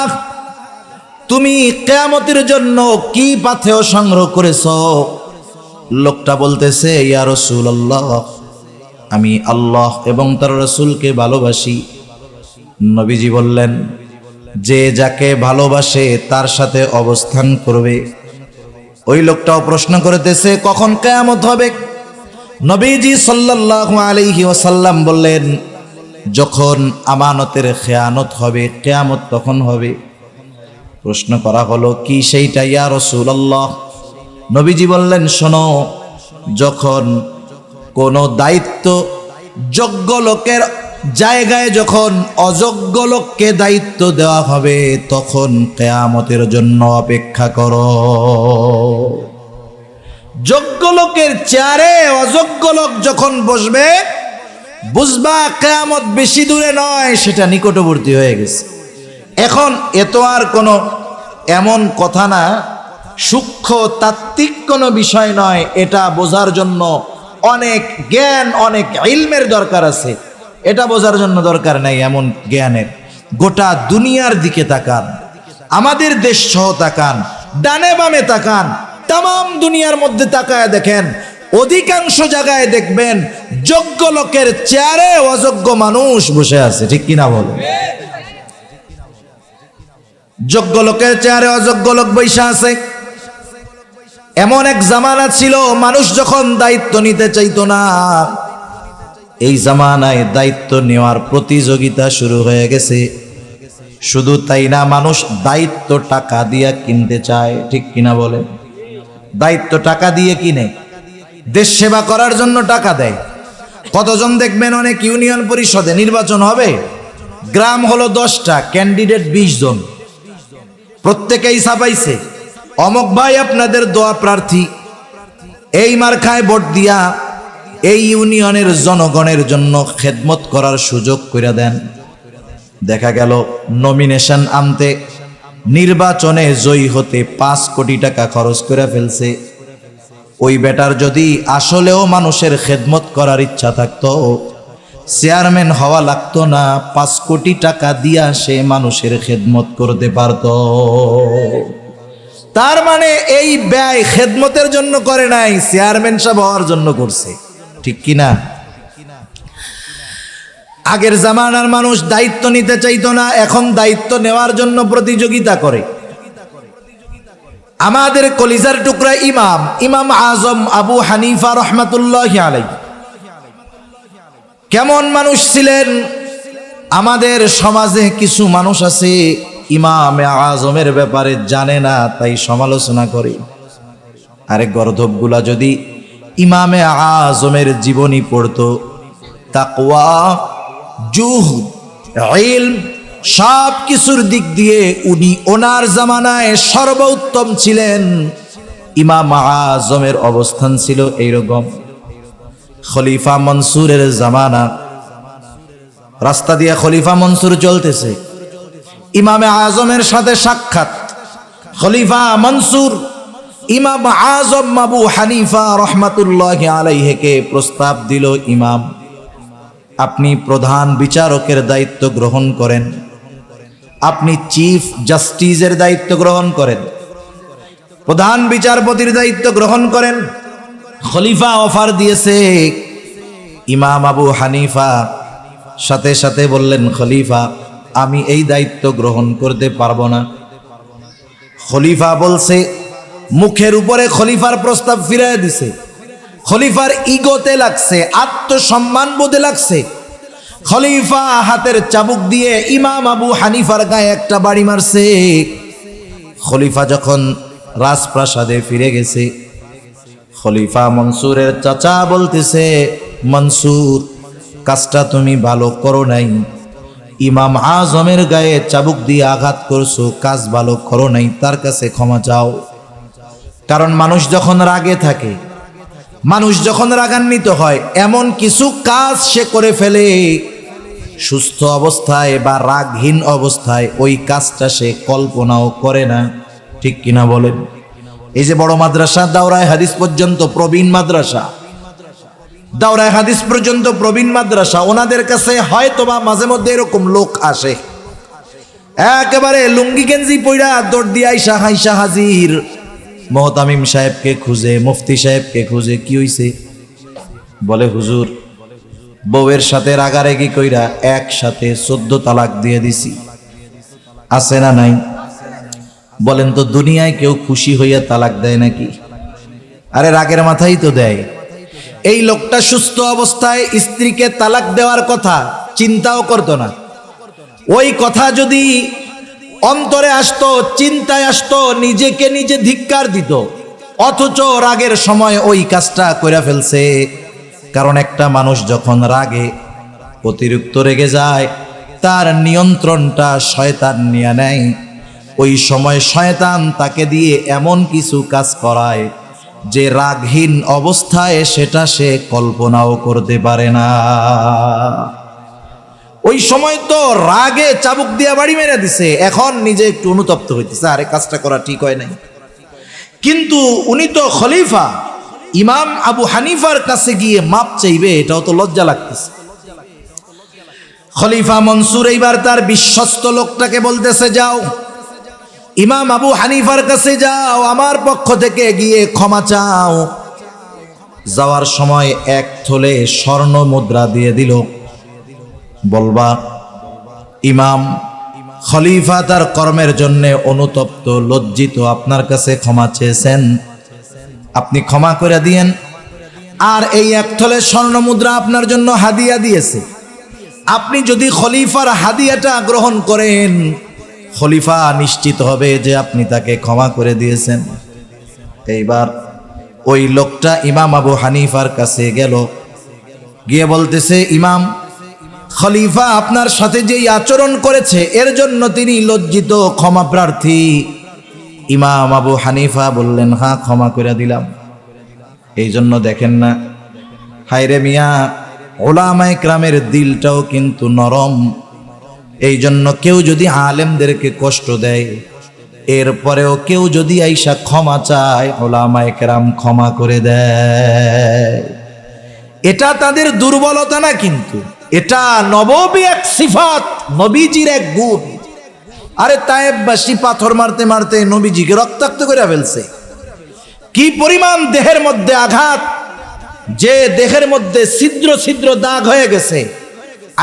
তুমি কিয়ামতের জন্য কি পাথেয় সংগ্রহ করেছো? লোকটা বলতেছে, ইয়া রাসূলুল্লাহ, আমি আল্লাহ এবং তার রাসূলকে ভালোবাসি। নবীজি বললেন, যে যাকে ভালোবাসে তার সাথে অবস্থান করবে। ওই লোকটাও প্রশ্ন করতেছে কখন কিয়ামত হবে। নবীজি সাল্লাল্লাহু আলাইহি ওয়াসাল্লাম বললেন, যখন আমানতের খেয়ানত হবে, কিয়ামত তখন হবে। প্রশ্ন করা হলো, কি সেইটা ইয়া রাসূলুল্লাহ? নবীজি বললেন, শোনো, যখন কোনো দায়িত্ব যোগ্য লোকের জায়গায় যখন অযোগ্য লোককে দায়িত্ব দেওয়া হবে, তখন কিয়ামতের জন্য অপেক্ষা করো। যোগ্য লোকের চেয়ারে অযোগ্য লোক যখন বসবে, বুঝবা কিয়ামত বেশি দূরে নয়, সেটা নিকটবর্তী হয়ে গেছে। এখন এত আর কোনো এমন কথা না, সূক্ষ্ম তাত্ত্বিক কোনো বিষয় নয়, এটা বোঝার জন্য অনেক জ্ঞান, অনেক ইলমের দরকার আছে। এটা বোঝার জন্য দরকার নাই এমন জ্ঞানের। গোটা দুনিয়ার দিকে তাকান, আমাদের দেশ সহ তাকান, ডানে বামে তাকান, তাম দুনিয়ার মধ্যে তাকায় দেখেন, অধিকাংশ জায়গায় দেখবেন যোগ্য লোকের চেয়ারে অযোগ্য মানুষ বসে আছে, ঠিক কিনা বলো? যোগ্য লোকের চেয়ারে অযোগ্য লোক বসে আছে। এমন এক জামানা ছিল, মানুষ যখন দায়িত্ব নিতে চাইতো না, এই জামানায় দায়িত্ব নেওয়ার প্রতিযোগিতা শুরু হয়ে গেছে। শুধু তাই না, মানুষ দায়িত্ব টাকা দিয়ে কিনতে চায়, ঠিক কিনা বলে? দায়িত্ব টাকা দিয়ে কিনে, দেশ সেবা করার জন্য টাকা দেয়। কতজন দেখবেন অনেক ইউনিয়ন পরিষদে নির্বাচন হবে, গ্রাম হলো 10টা, ক্যান্ডিডেট 20 জন, প্রত্যেকেই ছাপাইছে অমক ভাই আপনাদের দোয়া প্রার্থী, এই মার্কায় ভোট দিয়া এই ইউনিয়নের জনগণের জন্য খেদমত করার সুযোগ করে দেন। দেখা গেল নমিনেশন আনতে, নির্বাচনে জয়ী হতে 5 কোটি টাকা খরচ করে ফেলছে। ওই বেটার যদি আসলেও মানুষের খেদমত করার ইচ্ছা থাকতো, চেয়ারম্যান হওয়া লাগতো না, 5 কোটি টাকা দিয়া সে মানুষের খেদমত করতে পারত। তার মানে এই ব্যয় খেদমতের জন্য করে নাই, চেয়ারম্যান সাহেব হওয়ার জন্য করছে, ঠিক কিনা? আগের জামানার মানুষ দায়িত্ব নিতে চাইতো না, এখন দায়িত্ব নেওয়ার জন্য প্রতিযোগিতা করে। আমাদের কলিজার টুকরা ইমাম আজম আবু হানিফা রাহমাতুল্লাহি আলাইহি কেমন মানুষ ছিলেন? আমাদের সমাজে কিছু মানুষ আছে ইমামে আজমের ব্যাপারে জানে না, তাই সমালোচনা করে। আরে গর্ধবগুলা যদি ইমামে আজমের জীবনী পড়তো, তাকওয়া, জুহদ, ইলম, সব কিছুর দিক দিয়ে উনি ওনার জামানায় সর্বোত্তম ছিলেন। ইমাম আজমের অবস্থান ছিল এইরকম। খলিফা মনসুরের জামানা, রাস্তা দিয়ে খলিফা মনসুর চলতেছে, ইমামে আজমের সাথে সাক্ষাৎ। খলিফা মনসুর ইমাম আজম আবু হানিফা রহমাতুল্লাহি আলাইহিকে প্রস্তাব দিল, ইমাম আপনি প্রধান বিচারকের দায়িত্ব গ্রহণ করেন, আপনি চিফ জাস্টিসের দায়িত্ব গ্রহণ করেন, প্রধান বিচারপতির দায়িত্ব গ্রহণ করেন। খলিফা অফার দিয়েছে। ইমাম আবু হানিফা সাথে সাথে বললেন, খলিফা আমি এই দায়িত্ব গ্রহণ করতে পারবো না। খলিফা বলছে, মুখের উপরে খলিফার প্রস্তাব ফিরিয়ে দিছে। খলিফার ইগোতে লাগছে, আত্মসম্মান বোধে লাগছে। খলিফা হাতের চাবুক দিয়ে ইমাম আবু হানিফার গায়ে একটা বাড়ি মারছে। খলিফা যখন রাজপ্রাসাদে ফিরে গেছে, খলিফা মনসুরের চাচা বলতেছে, মনসুর কাজটা তুমি ভালো করো নাই, ইমাম আজমের গায়ে চাবুক দিয়ে আঘাত করছো, কাজ ভালো করো নাই, তার কাছে ক্ষমা চাও। কারণ মানুষ যখন রাগে থাকে, মানুষ যখন রাগান্বিত হয়, এমন কিছু কাজ সে করে ফেলে সুস্থ অবস্থায় বা রাগহীন অবস্থায় ওই কাজটা সে কল্পনাও করে না। ঠিক কিনা বলেন? এই যে বড় মাদ্রাসা দাওরায়ে হাদিস পর্যন্ত প্রবীণ মাদ্রাসা, দাওরায়ে হাদিস পর্যন্ত প্রবীণ মাদ্রাসা, ওনাদের কাছে হয়তোবা মাঝে মধ্যে এরকম লোক আসে, একেবারে লুঙ্গি গেঞ্জি পইরা দৌড় দিয়ে আইসা হাইসা হাজির, মুহতামিম সাহেবকে খুঁজে, মুফতি সাহেবকে খুঁজে। কি হইছে? বলে হুজুর বউয়ের সাথে রাগারাগি কইরা একসাথে 14 তালাক দিয়ে দিছি। আছে না নাই? বলেন তো দুনিয়ায় কেউ খুশি হইয়া তালাক দেয় নাকি? আরে রাগের মাথায় তো দেয়। এই লোকটা সুস্থ অবস্থায় স্ত্রীকে তালাক দেওয়ার কথা চিন্তাও করতো না। ওই কথা যদি অন্তরে আসতো, চিন্তায় আসতো, নিজেকে নিজে ধিক্কার দিত, অথচ রাগের সময় ওই কাজটা কইরা ফেলছে। কারণ একটা মানুষ যখন রাগে অতিরিক্ত রেগে যায়, তার নিয়ন্ত্রণটা শয়তান নিয়ে নেয়। ওই সময় শয়তান তাকে দিয়ে এমন কিছু কাজ করায় যে রাগহীন অবস্থায় সেটা সে কল্পনাও করতে পারে না। ওই সময় তো রাগে চাবুক দিয়া বাড়ি মেরে দিছে, এখন নিজে একটু অনুতপ্ত হইতেছে, আরে কাজটা করা ঠিক হয় নাই। কিন্তু উনি তো খলিফা, ইমাম আবু হানিফার কাছে গিয়ে মাপ চাইবে, এটাও তো লজ্জা লাগতেছে। খলিফা মনসুর এইবার তার বিশ্বস্ত লোকটাকে বলতেছে, যাও ইমাম আবু হানিফার কাছে যাও, আমার পক্ষ থেকে গিয়ে ক্ষমা চাও। যাওয়ার সময় 1 থলে স্বর্ণ মুদ্রা দিয়ে দিল। বলবা ইমাম খলিফা তার কর্মের জন্য অনুতপ্ত, লজ্জিত, আপনার কাছে ক্ষমা চেয়েছেন, আপনি ক্ষমা করে দিয়েন। আর এই 1 থলে স্বর্ণ মুদ্রা আপনার জন্য হাদিয়া দিয়েছে, আপনি যদি খলিফার হাদিয়াটা গ্রহণ করেন, খলিফা নিশ্চিত হবে যে আপনি তাকে ক্ষমা করে দিয়েছেন। এইবার ওই লোকটা ইমাম আবু হানিফার কাছে গেল, গিয়ে বলতেছে, ইমাম খলিফা আপনার সাথে যেই আচরণ করেছে এর জন্য তিনি লজ্জিত, ক্ষমা প্রার্থী। ইমাম আবু হানিফা বললেন, হ্যাঁ ক্ষমা করে দিলাম। এই জন্য দেখেন না, হায়রে মিয়া, ওলামায়ে কেরামের দিলটাও কিন্তু নরম। এই জন্য কেউ যদি আলেমদেরকে কষ্ট দেয়, এরপরেও কেউ যদি আইসা ক্ষমা চায়, ওলামায়ে কেরাম ক্ষমা করে দেয়। এটা তাদের দুর্বলতা না, কিন্তু এটা নববী এক সিফাত, নবীজির এক গুণ। আরে তায়েববাসী পাথর মারতে মারতে নবীজিকে রক্তাক্ত করে ফেলছে। কি পরিমাণ দেহের মধ্যে আঘাত, যে দেহের মধ্যে ছিদ্র ছিদ্র দাগ হয়ে গেছে।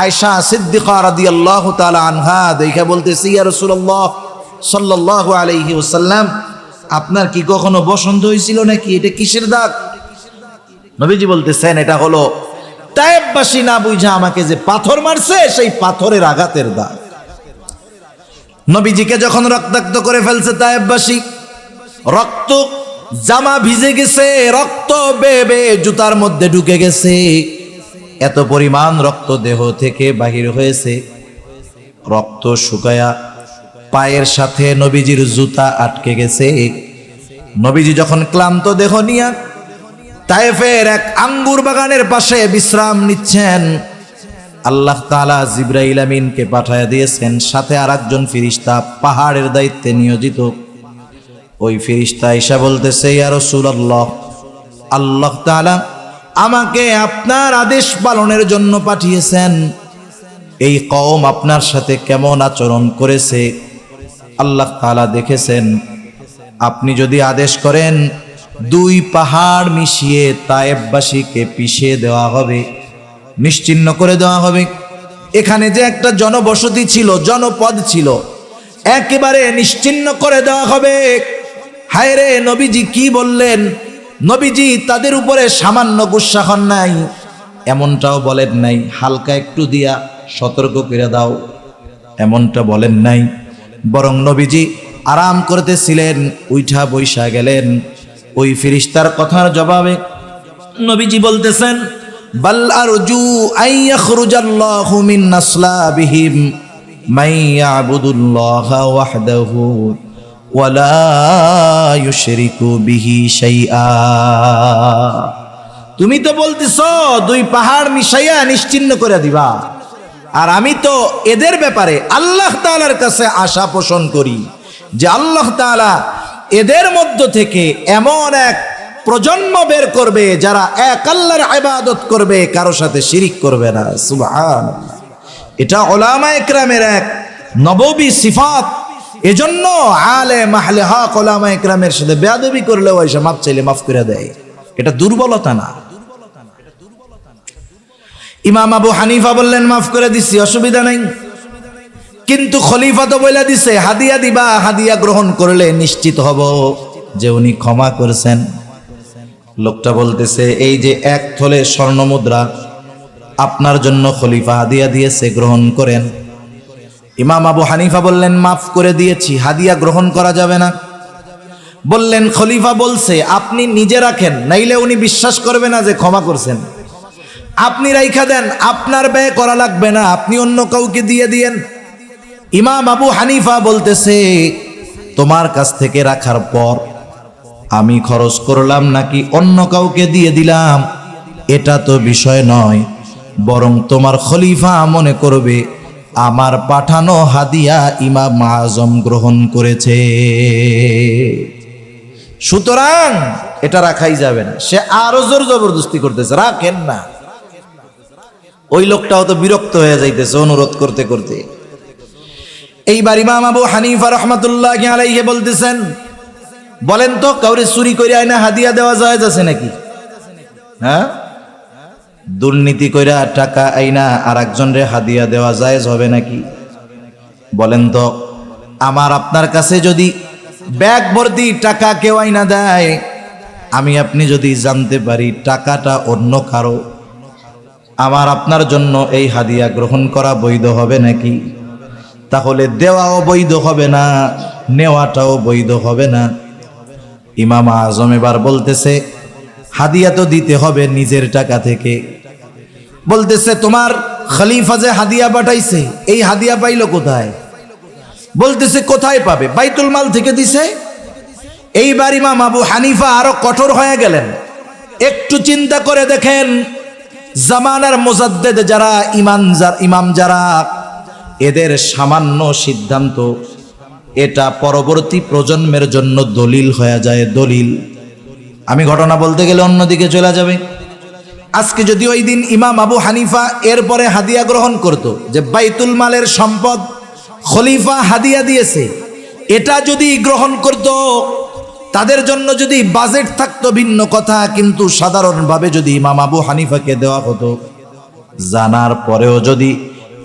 আয়েশা সিদ্দিকা রাদিয়াল্লাহু তাআলা আনহা দেখে বলতেছে, ইয়া রাসূলুল্লাহ সাল্লাল্লাহু আলাইহি ওয়াসাল্লাম, আপনার কি কখনো বসন্ত হয়েছিল নাকি? এটা কিসের দাগ? নবীজি বলতেছেন, এটা হলো তায়েববাসী না বুঝা আমাকে যে পাথর মারছে, সেই পাথরের আঘাতের দাগ। নবীজিকে যখন রক্তাক্ত করে ফেলছে তায়েববাসী, রক্ত জামা ভিজে গেছে, রক্ত বেয়ে বেয়ে জুতার মধ্যে ঢুকে গেছে, এত পরিমাণ রক্ত দেহ থেকে বাহির হয়েছে। রক্ত শুকায়া পায়ের সাথে নবীজির জুতা আটকে গেছে। নবীজি যখন ক্লান্ত দেহ নিয়া তায়েফের এক আঙ্গুর বাগানের পাশে বিশ্রাম নিচ্ছেন, আল্লাহ তাআলা জিবরাইল আমিনকে পাঠায়া দিয়েছেন, সাথে আরেকজন ফেরেশতা পাহাড়ের দায়িত্বে নিয়োজিত। ওই ফেরেশতা এসে বলতেছে, ইয়া রাসূলুল্লাহ, আল্লাহ তাআলা আমাকে আপনার আদেশ পালনের জন্য পাঠিয়েছেন। এই কওম আপনার সাথে কেমন আচরণ করেছে আল্লাহ তাআলা দেখেছেন। আপনি যদি আদেশ করেন 2 পাহাড় মিশিয়ে তায়েববাসীকে পিষিয়ে দেওয়া হবে, নিশ্চিহ্ন করে দেওয়া হবে। এখানে যে একটা জনবসতি ছিল, জনপদ ছিল, একেবারে নিশ্চিহ্ন করে দেওয়া হবে। হায় রে, নবীজি কি বললেন? নবীজি তাদের উপরে সামান্য গুসা হন নাই, এমনটাও বলেন নাই হালকা একটু দিয়া সতর্ক করে দাও, এমনটা বলেন নাই। বরং নবীজি আরাম করতেছিলেন, উঠা বৈশা গেলেন। ওই ফেরেশতার কথার জবাবে নবীজি বলতেছেন, বাল আরজু আইয়াখরুজাল্লাহু মিন নাসলাবিহিম মান ইয়াবুদুল্লাহা ওয়াহদাহু ওয়ালা ইউশরিকু বিহি শাইআ। তুমি তো বলতেছো 2 পাহাড় মিশাইয়া নিশ্চিহ্ন করে দিবা, আর আমি তো এদের ব্যাপারে আল্লাহ তাআলার কাছে আশা পোষণ করি যে আল্লাহ তাআলা এদের মধ্য থেকে এমন এক প্রজন্ম বের করবে যারা এক আল্লাহর ইবাদত করবে, কারো সাথে শিরিক করবে না। সুবহানাল্লাহ। এটা উলামায়ে কেরামের এক নববী সিফাত। এজন্য আলেম আহলে হক উলামায়ে কেরামের সাথে বেয়াদবি করলেও এসে মাফ চাইলে মাফ করে দেয়, এটা দুর্বলতা না। ইমাম আবু হানিফা বললেন, মাফ করে দিছি, অসুবিধা নাই। কিন্তু খলিফা তো বলে দিছে হাদিয়া দিবা, হাদিয়া গ্রহণ করলে নিশ্চিত হব যে উনি ক্ষমা করেছেন। লোকটা বলতেছে, এই যে 1 থলে স্বর্ণ মুদ্রা আপনার জন্য খলিফা হাদিয়া দিয়েছে, গ্রহণ করেন। ইমাম আবু হানিফা বললেন, মাফ করে দিয়েছি, হাদিয়া গ্রহণ করা যাবে না। বললেন, খলিফা বলছে আপনি নিজে রাখেন, নাইলে উনি বিশ্বাস করবে না যে ক্ষমা করছেন। আপনি রাইখা দেন, আপনার ব্যয় করা লাগবে না, আপনি অন্য কাউকে দিয়ে দিয়েন। ইমাম আবু হানিফা বলতেছে, তোমার কাছ থেকে রাখার পর আমি খরচ করলাম নাকি অন্য কাউকে দিয়ে দিলাম এটা তো বিষয় নয়, বরং তোমার খলিফা মনে করবে আমার পাঠানো হাদিয়া ইমাম আজম গ্রহণ করেছে, সুতরাং এটা রাখাই যাবে না। সে আরো জোর জবরদস্তি করতেছে, রাখেন না। ওই লোকটাও তো বিরক্ত হয়ে যাইতেছে অনুরোধ করতে করতে। এইবার ইমাম আবু হানিফা রাহমাতুল্লাহি আলাইহি বলতেছেন, বলেন তো কাউরে চুরি করে আইনা হাদিয়া দেওয়া জায়েজ আছে নাকি? হ্যাঁ, দুর্নীতি কইরা টাকা আইনা আর একজনরে হাদিয়া দেওয়া জায়েজ হবে নাকি? বলেন তো, আমার আপনার কাছে যদি ব্যাগ ভর্তি টাকা কেউ আইনা দেয়, আমি আপনি যদি জানতে পারি টাকাটা অন্য কারো, আমার আপনার জন্য এই হাদিয়া গ্রহণ করা বৈধ হবে নাকি? তাহলে দেওয়াও বৈধ হবে না, নেওয়াটাও বৈধ হবে না। ইমাম আজম এবার বলতেছে, হাদিয়া তো দিতে হবে নিজের টাকা থেকে। বলতেছে, তোমার খলিফা যে হাদিয়া পাঠাইছে, এই হাদিয়া পাইলো কোথায়? বলতেছে, কোথায় পাবে? বাইতুল মাল থেকে দিছে। এইবার ইমাম আবু হানিফা আরো কঠোর হয়ে গেলেন। একটু চিন্তা করে দেখেন, জামানার মুজাদ্দেদ যারা, ইমাম যারা, এদের সামান্য সিদ্ধান্ত এটা পরবর্তী প্রজন্মের জন্য দলিল হয়ে যায়, দলিল। আমি ঘটনা বলতে গেলে অন্যদিকে চলে যাবে। আজকে যদি ওই দিন ইমাম আবু হানিফা এরপরে হাদিয়া গ্রহণ করত, যে বাইতুল মালের সম্পদ খলিফা হাদিয়া দিয়েছে, এটা যদি গ্রহণ করত, তাদের জন্য যদি বাজেট থাকতো ভিন্ন কথা, কিন্তু সাধারণভাবে যদি ইমাম আবু হানিফাকে দেওয়া হতো, জানার পরেও যদি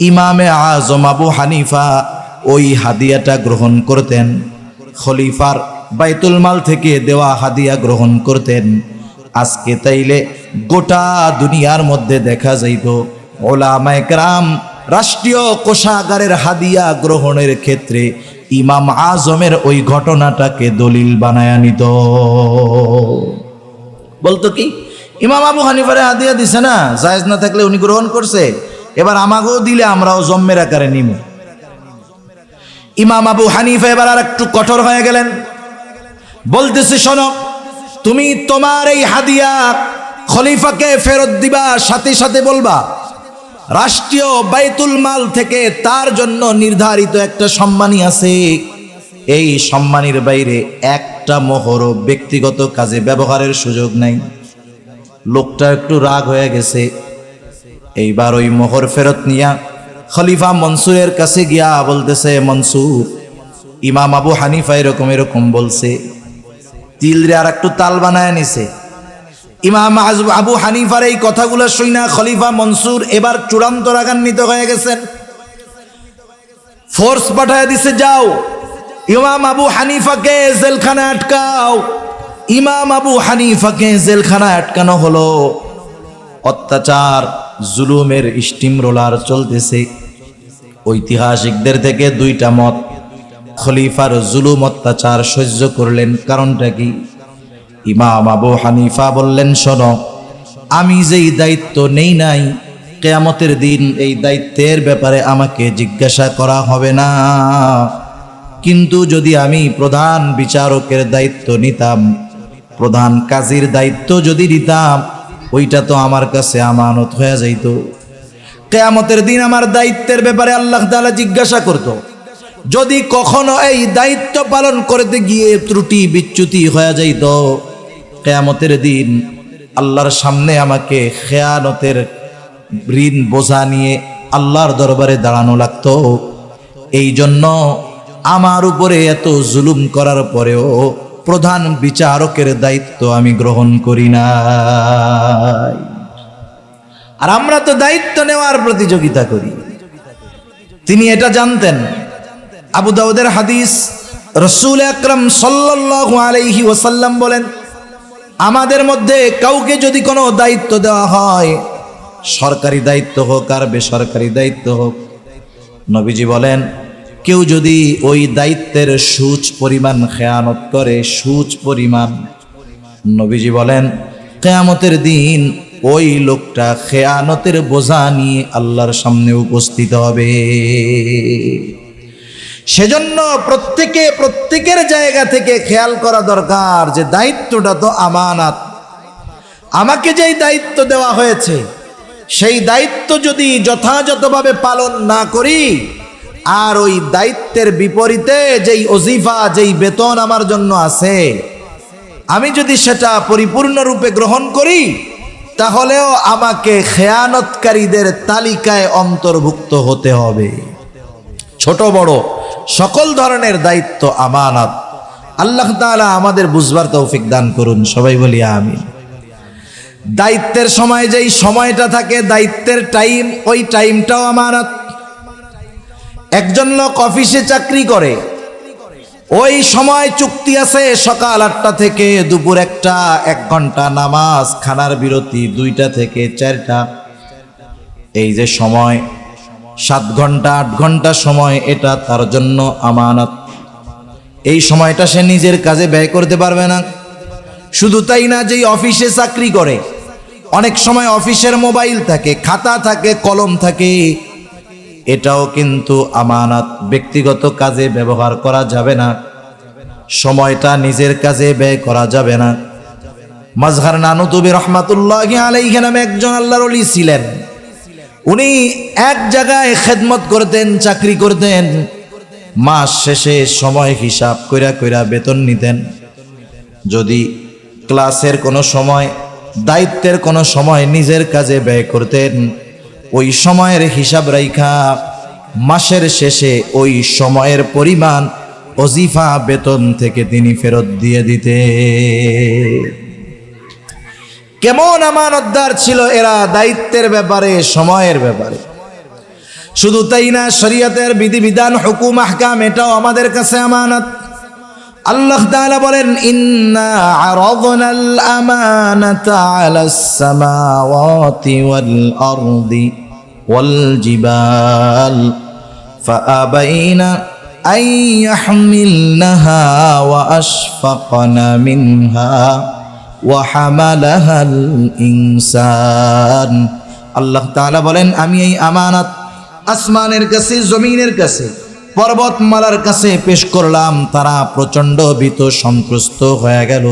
ইমামে আজম আবু হানিফা ওই হাদিয়াটা গ্রহণ করতেন, খলিফার বাইতুল মাল থেকে দেওয়া হাদিয়া গ্রহণ করতেন, আজকে তাইলে গোটা দুনিয়ার মধ্যে দেখা যাইত উলামায়ে কেরাম রাষ্ট্রীয় কোষাগারের হাদিয়া গ্রহণের ক্ষেত্রে ইমাম আজমের ওই ঘটনাটাকে দলিল বানায়া নিত। বলতো কি, ইমাম আবু হানিফারে হাদিয়া দিছে না, জায়েজ না থাকলে উনি গ্রহণ করছে, এবার আমাকেও দিলে আমরাও জম্মের আকারে নিব। ইমাম আবু হানিফা এবার আর একটু কঠোর হয়ে গেলেন। বলতেছে, শোনো, তুমি তোমার এই হাদিয়া খলিফাকে ফেরত দিবা, সাথে সাথে বলবা রাষ্ট্রীয় বাইতুল মাল থেকে তার জন্য নির্ধারিত একটা সম্মানী আছে, এই সম্মানীর বাইরে একটা মোহরও ব্যক্তিগত কাজে ব্যবহারের সুযোগ নাই। লোকটা একটু রাগ হয়ে গেছে, এইবার ওই মোহর ফেরত নিয়া খলিফা মনসুরের কাছে গিয়া বলতেছে, মনসুর, ইমাম আবু হানিফা এরকম এরকম বলছে। তিলরে আর একটু তাল বানায় নিছে। ইমাম আবু হানিফার এই কথাগুলো শুনা খলিফা মনসুর এবার চূড়ান্ত রাগান্বিত হয়ে গেছেন। ফোর্স পাঠায় দিছে, যাও ইমাম আবু হানিফাকে জেলখানায় আটকাও। ইমাম আবু হানিফাকে জেলখানায় আটকানো হলো। অত্যাচার জুলুমের স্টিম রোলার চলতেছে। ঐতিহাসিকদের থেকে দুইটা মত। খলিফার জুলুম অত্যাচার সহ্য করলেন, কারণটা কি? ইমাম আবু হানিফা বললেন, শোনো, আমি যেই দায়িত্ব নেই নাই, কিয়ামতের দিন এই দায়িত্বের ব্যাপারে আমাকে জিজ্ঞাসা করা হবে না, কিন্তু যদি আমি প্রধান বিচারকের দায়িত্ব নিতাম, প্রধান কাজীর দায়িত্ব যদি নিতাম, ওইটা তো আমার কাছে আমানত হয়ে যাইত। কিয়ামতের দিন আমার দায়িত্বের ব্যাপারে আল্লাহ তাআলা জিজ্ঞাসা করত। যদি কখনো এই দায়িত্ব পালন করতে গিয়ে ত্রুটি বিচ্যুতি হয়ে যাইত, কিয়ামতের দিন আল্লাহর সামনে আমাকে খেয়ানতের ঋণ বোঝা নিয়ে আল্লাহর দরবারে দাঁড়ানো লাগতো। এই জন্য আমার উপরে এত জুলুম করার পরেও প্রধান বিচারকের দায়িত্ব আমি গ্রহণ করি না। আর আমরা তো দায়িত্ব নেওয়ার প্রতিযোগিতা করি। তিনি এটা জানতেন। আবু দাউদের হাদিস, রাসূল আকরাম সাল্লাল্লাহু আলাইহি ওয়াসাল্লাম বলেন, আমাদের মধ্যে কাউকে যদি কোনো দায়িত্ব দেওয়া হয়, সরকারি দায়িত্ব হোক আর বেসরকারি দায়িত্ব হোক, নবীজি বলেন, কেউ যদি ওই দায়িত্বের সুচ পরিমাণ খেয়ানত করে, সুচ পরিমাণ, নবীজি বলেন কিয়ামতের দিন ওই লোকটা খেয়ানতের বোঝা নিয়ে আল্লাহর সামনে উপস্থিত হবে। সেজন্য প্রত্যেকের জায়গা থেকে খেয়াল করা দরকার যে দায়িত্বটা তো আমানত। আমাকে যেই দায়িত্ব দেওয়া হয়েছে, সেই দায়িত্ব যদি যথাযথভাবে পালন না করি, আর ওই দায়িত্বের বিপরীতে যেই ওজিফা, যেই বেতন আমার জন্য আছে, আমি যদি সেটা পরিপূর্ণরূপে গ্রহণ করি, তাহলেও আমাকে খেয়ানতকারীদের তালিকায় অন্তর্ভুক্ত হতে হবে। ছোট বড় সকল ধরনের দায়িত্ব আমানত। আল্লাহ তাআলা আমাদের বুঝবার তৌফিক দান করুন, সবাই বলি আমিন। দায়িত্বের সময় যেই সময়টা থাকে, দায়িত্বের টাইম, ওই টাইমটাও আমানত। একজন লোক অফিসে চাকরি করে, ওই সময় চুক্তি আছে সকাল 8টা থেকে দুপুর 1টা, 1 ঘন্টা নামাজ, খানার বিরতি 2টা থেকে 4টা। এই যে সময় 7 ঘন্টা 8 ঘন্টা সময়, এটা তার জন্য আমানত। এই সময়টা সে নিজের কাজে ব্যয় করতে পারবে না। শুধু তাই না, যেই অফিসে চাকরি করে, অনেক সময় অফিসের মোবাইল থাকে, খাতা থাকে, কলম থাকে, এটাও কিন্তু আমানত। ব্যক্তিগত কাজে ব্যবহার করা যাবে না, সময়টা নিজের কাজে ব্যয় করা যাবে না। মাজহার নানুতুবি রহমাতুল্লাহি আলাইহি নামে একজন আল্লাহর ওলি ছিলেন। উনি এক জায়গায় খেদমত করতেন, চাকরি করতেন, মাস শেষে সময় হিসাব কইরা কইরা বেতন নিতেন। যদি ক্লাসের কোনো সময়, দায়িত্বের কোনো সময় নিজের কাজে ব্যয় করতেন, ওই সময়ের হিসাব রাইখা মাসের শেষে ওই সময়ের পরিমাণ ওজিফা বেতন থেকে তিনি ফেরত দিয়ে দিতেন। কেমন আমানতদার ছিল এরা দায়িত্বের ব্যাপারে, সময়ের ব্যাপারে। শুধু তাই না, শরীয়তের বিধিবিধান, হুকুম আহকাম, এটাও আমাদের কাছে আমানত। আল্লাহ তাআলা বলেন, ইন্না আরাদনাল আমানাতা আলাস সামাওয়াতি ওয়াল আরদি ওয়াল জিবাল ফাআবাইনা আন ইয়াহমিলনাহা ওয়া আশফাকনা মিনহা ওয়া হামালাহাল ইনসান। আল্লাহ তাআলা বলেন, আমি এই আমানত আসমানের কাছে, জমিনের কাছে, পর্বতমালার কাছে পেশ করলাম। তারা প্রচণ্ড ভীত সন্ত্রস্ত হয়ে গেল।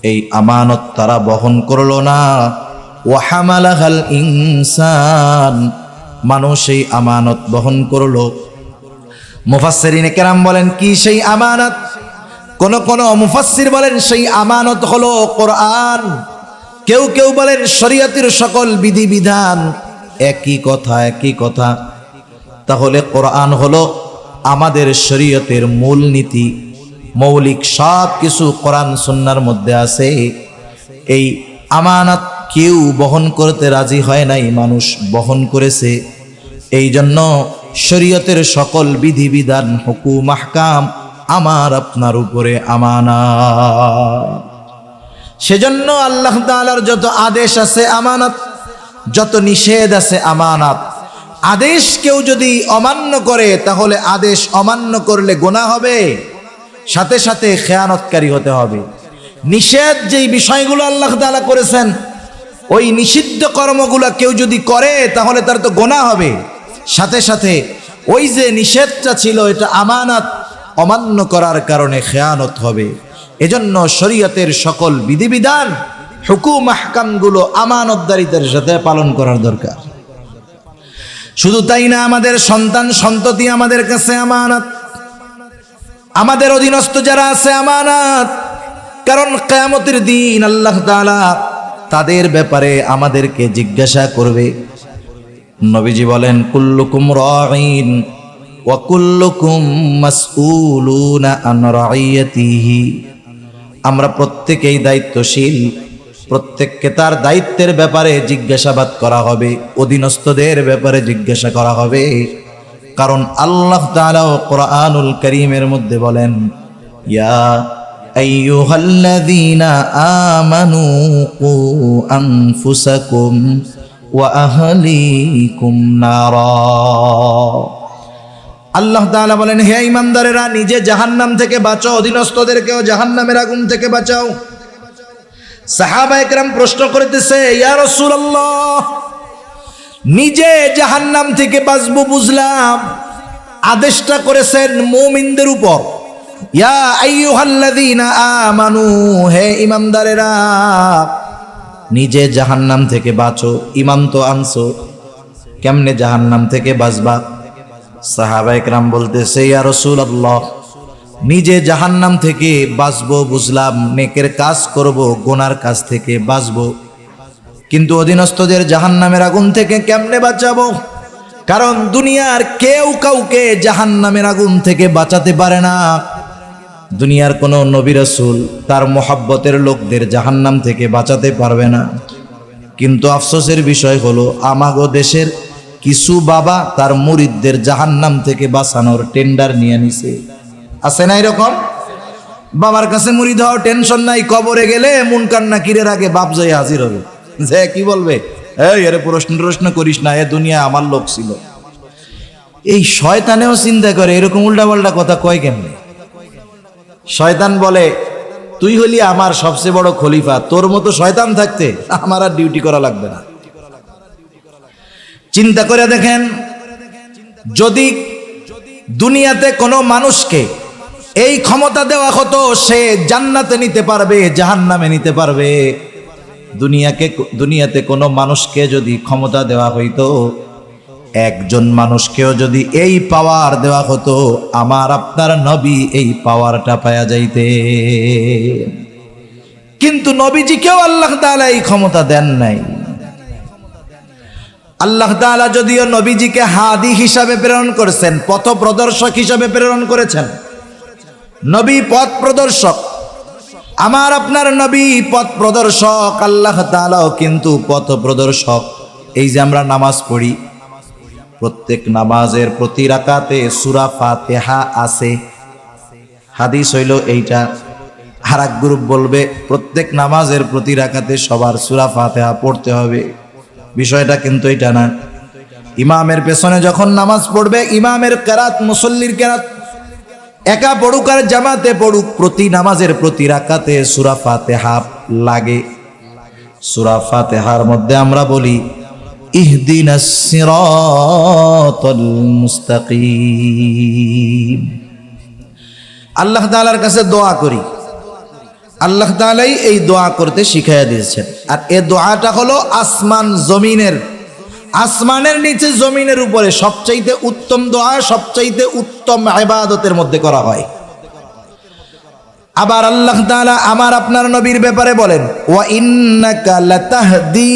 এই আমানত তারা বহন করলো না। ওয়া হামালাহাল ইনসান, মানুষ এই আমানত বহন করলো। মুফাসসিরিনে কেরাম বলেন কি সেই আমানত? কোন মুফাসসির বলেন সেই আমানত হলো কোরআন, কেউ কেউ বলেন শরীয়তের সকল বিধিবিধান। একই কথা। তাহলে কোরআন হলো আমাদের শরীয়তের মূল নীতি, মৌলিক সব কিছু কোরআন সুন্নাহর মধ্যে আছে। এই আমানত কেউ বহন করতে রাজি হয় নাই, মানুষ বহন করেছে। এই জন্য শরীয়তের সকল বিধিবিধান, হুকুম আহকাম আমার আপনার উপরে আমানত। সেজন্য আল্লাহ তাআলার যত আদেশ আছে আমানত, যত নিষেধ আছে আমানত। আদেশ কেউ যদি অমান্য করে তাহলে আদেশ অমান্য করলে গুনাহ হবে, সাথে সাথে খেয়ানতকারী হতে হবে। নিষেধ যেই বিষয়গুলো আল্লাহ তাআলা করেছেন, ওই নিষিদ্ধ কর্মগুলো কেউ যদি করে তাহলে তার তো গুনাহ হবে, সাথে সাথে ওই যে নিষেধটা ছিল এটা আমানত, অমান্য করার কারণে খেয়ানত হবে। এজন্য শরীয়তের সকল বিধিবিধান, হুকুম আহকামগুলো আমানতদারিতার সাথে পালন করার দরকার। শুধু তাই না, আমাদের সন্তান সন্ততি আমাদের কাছে আমানত, আমাদের অধীনস্থ যারা আছে আমানত। কারণ কিয়ামতের দিন আল্লাহ তাআলা তাদের ব্যাপারে আমাদেরকে জিজ্ঞাসা করবে। নবীজি বলেন কুল্লুকুম রাঈন ওয়া কুল্লুকুম মাসউলুনা আন রাইয়াতিহি। আমরা প্রত্যেকেই দায়িত্বশীল, প্রত্যেককে তার দায়িত্বের ব্যাপারে জিজ্ঞাসাবাদ করা হবে, অধীনস্থদের ব্যাপারে জিজ্ঞাসা করা হবে। কারণ আল্লাহ তাআলা কোরআনুল কারীমের মধ্যে বলেন, ইয়া আইয়ুহাল্লাযীনা আমানু কু আনফুসাকুম ওয়া আহলিকুম নারা। আল্লাহ তাআলা বলেন, হে ঈমানদারেরা, নিজে জাহান্নাম থেকে বাঁচো, অধীনস্থদেরকেও জাহান্নামের আগুন থেকে বাঁচাও। সাহাবায়ে কেরাম প্রশ্ন করতেছে, ইয়া রাসূলুল্লাহ, নিজে জাহান্নাম থেকে বাঁচবো বুঝলাম, আদেশটা করেছেন মুমিনদের উপর। ইয়া আইয়ুহাল্লাযীনা আমানু, হে ঈমানদারেরা, নিজে জাহান্নাম থেকে বাঁচো। ঈমান তো আনছো, কেমনে জাহান্নাম থেকে বাঁচবা? সাহাবায়ে কেরাম বলতেছে, ইয়া রাসূলুল্লাহ, নিজে জাহান্নাম থেকে বাঁচবো বুঝলাম, নেকের কাজ করব, গুনার কাজ থেকে বাঁচবো, কিন্তু অধীনস্থদের জাহান্নামের আগুন থেকে কেমনে বাঁচাবো? কারণ দুনিয়ার কেউ কাউকে জাহান্নামের আগুন থেকে বাঁচাতে পারে না। দুনিয়ার কোনো নবী রাসূল তার মোহাব্বতের লোকদের জাহান্নাম থেকে বাঁচাতে পারবে না। কিন্তু আফসোসের বিষয় হলো, আমাগো দেশের কিছু বাবা তার মুরিদদের জাহান্নাম থেকে বাঁচানোর টেন্ডার নিয়ে নিছে। আছে না এরকম? বাবার কাছে মুরিদ হওয়ার টেনশন নাই, কবরে গেলে মুনকার নাকিরের আগে বাপ যাই হাজির হবে, যে কি বলবে, এই আরে প্রশ্ন করিস না, এ দুনিয়া আমার লোক ছিল। এই শয়তানেও চিন্তা করে এরকম উল্টাপাল্টা কথা কয় কেমনে? শয়তান বলে, তুই হলি আমার সবচেয়ে বড় খলিফা, তোর মতো শয়তান থাকতে আমার আর ডিউটি করা লাগবে না। চিন্তা করে দেখেন, যদি দুনিয়াতে কোনো মানুষকে এই ক্ষমতা দেওয়া হতো, সে জান্নাতে নিতে পারবে, জাহান্নামে নিতে পারবে। দুনিয়াতে কোনো মানুষকে যদি ক্ষমতা দেওয়া হইতো, একজন মানুষকেও যদি এই পাওয়ার দেওয়া হতো, আমার আপনার নবী এই পাওয়ারটা পাওয়া যাইতে। কিন্তু নবীজিকেও আল্লাহ তাআলা এই ক্ষমতা দেন নাই। আল্লাহ তাআলা যদিও নবীজিকে হাদি হিসাবে প্রেরণ করেছেন, পথ প্রদর্শক হিসাবে প্রেরণ করেছেন, নবী পথ প্রদর্শক, আমার আপনার নবী পথ প্রদর্শক, আল্লাহ তাআলাও কিন্তু পথ প্রদর্শক। এই যে আমরা নামাজ পড়ি, প্রত্যেক নামাজের প্রতি রাকাতে সূরা ফাতিহা আছে, হাদিস হইল এইটা। আর এক গ্রুপ বলবে প্রত্যেক নামাজের প্রতি রাকাতে সবার সূরা ফাতিহা পড়তে হবে। বিষয়টা কিন্তু এটা না। ইমামের পেছনে যখন নামাজ পড়বে, ইমামের কেরাত, মুসল্লির কেরাত, একা পড়ুক আর জামাতে পড়ুক, প্রতি নামাজের প্রতি রাকাতে সূরা ফাতিহা লাগে। সূরা ফাতিহার মধ্যে আমরা বলি, ইহদিনাস সিরাতাল মুস্তাকিম। আল্লাহ তাআলার কাছে দোয়া করি, আল্লাহ তাআলাই এই দোয়া করতে শিখাইয়া দিয়েছেন। আর এই দোয়াটা হলো আসমানের নিচে জমিনের উপরে সবচাইতে উত্তম দোয়া, সবচাইতে উত্তম ইবাদতের মধ্যে করা হয়। আবার আল্লাহ তাআলা আমার আপনার নবীর ব্যাপারে বলেন, ওয়া ইন্নাকা লাতাহদি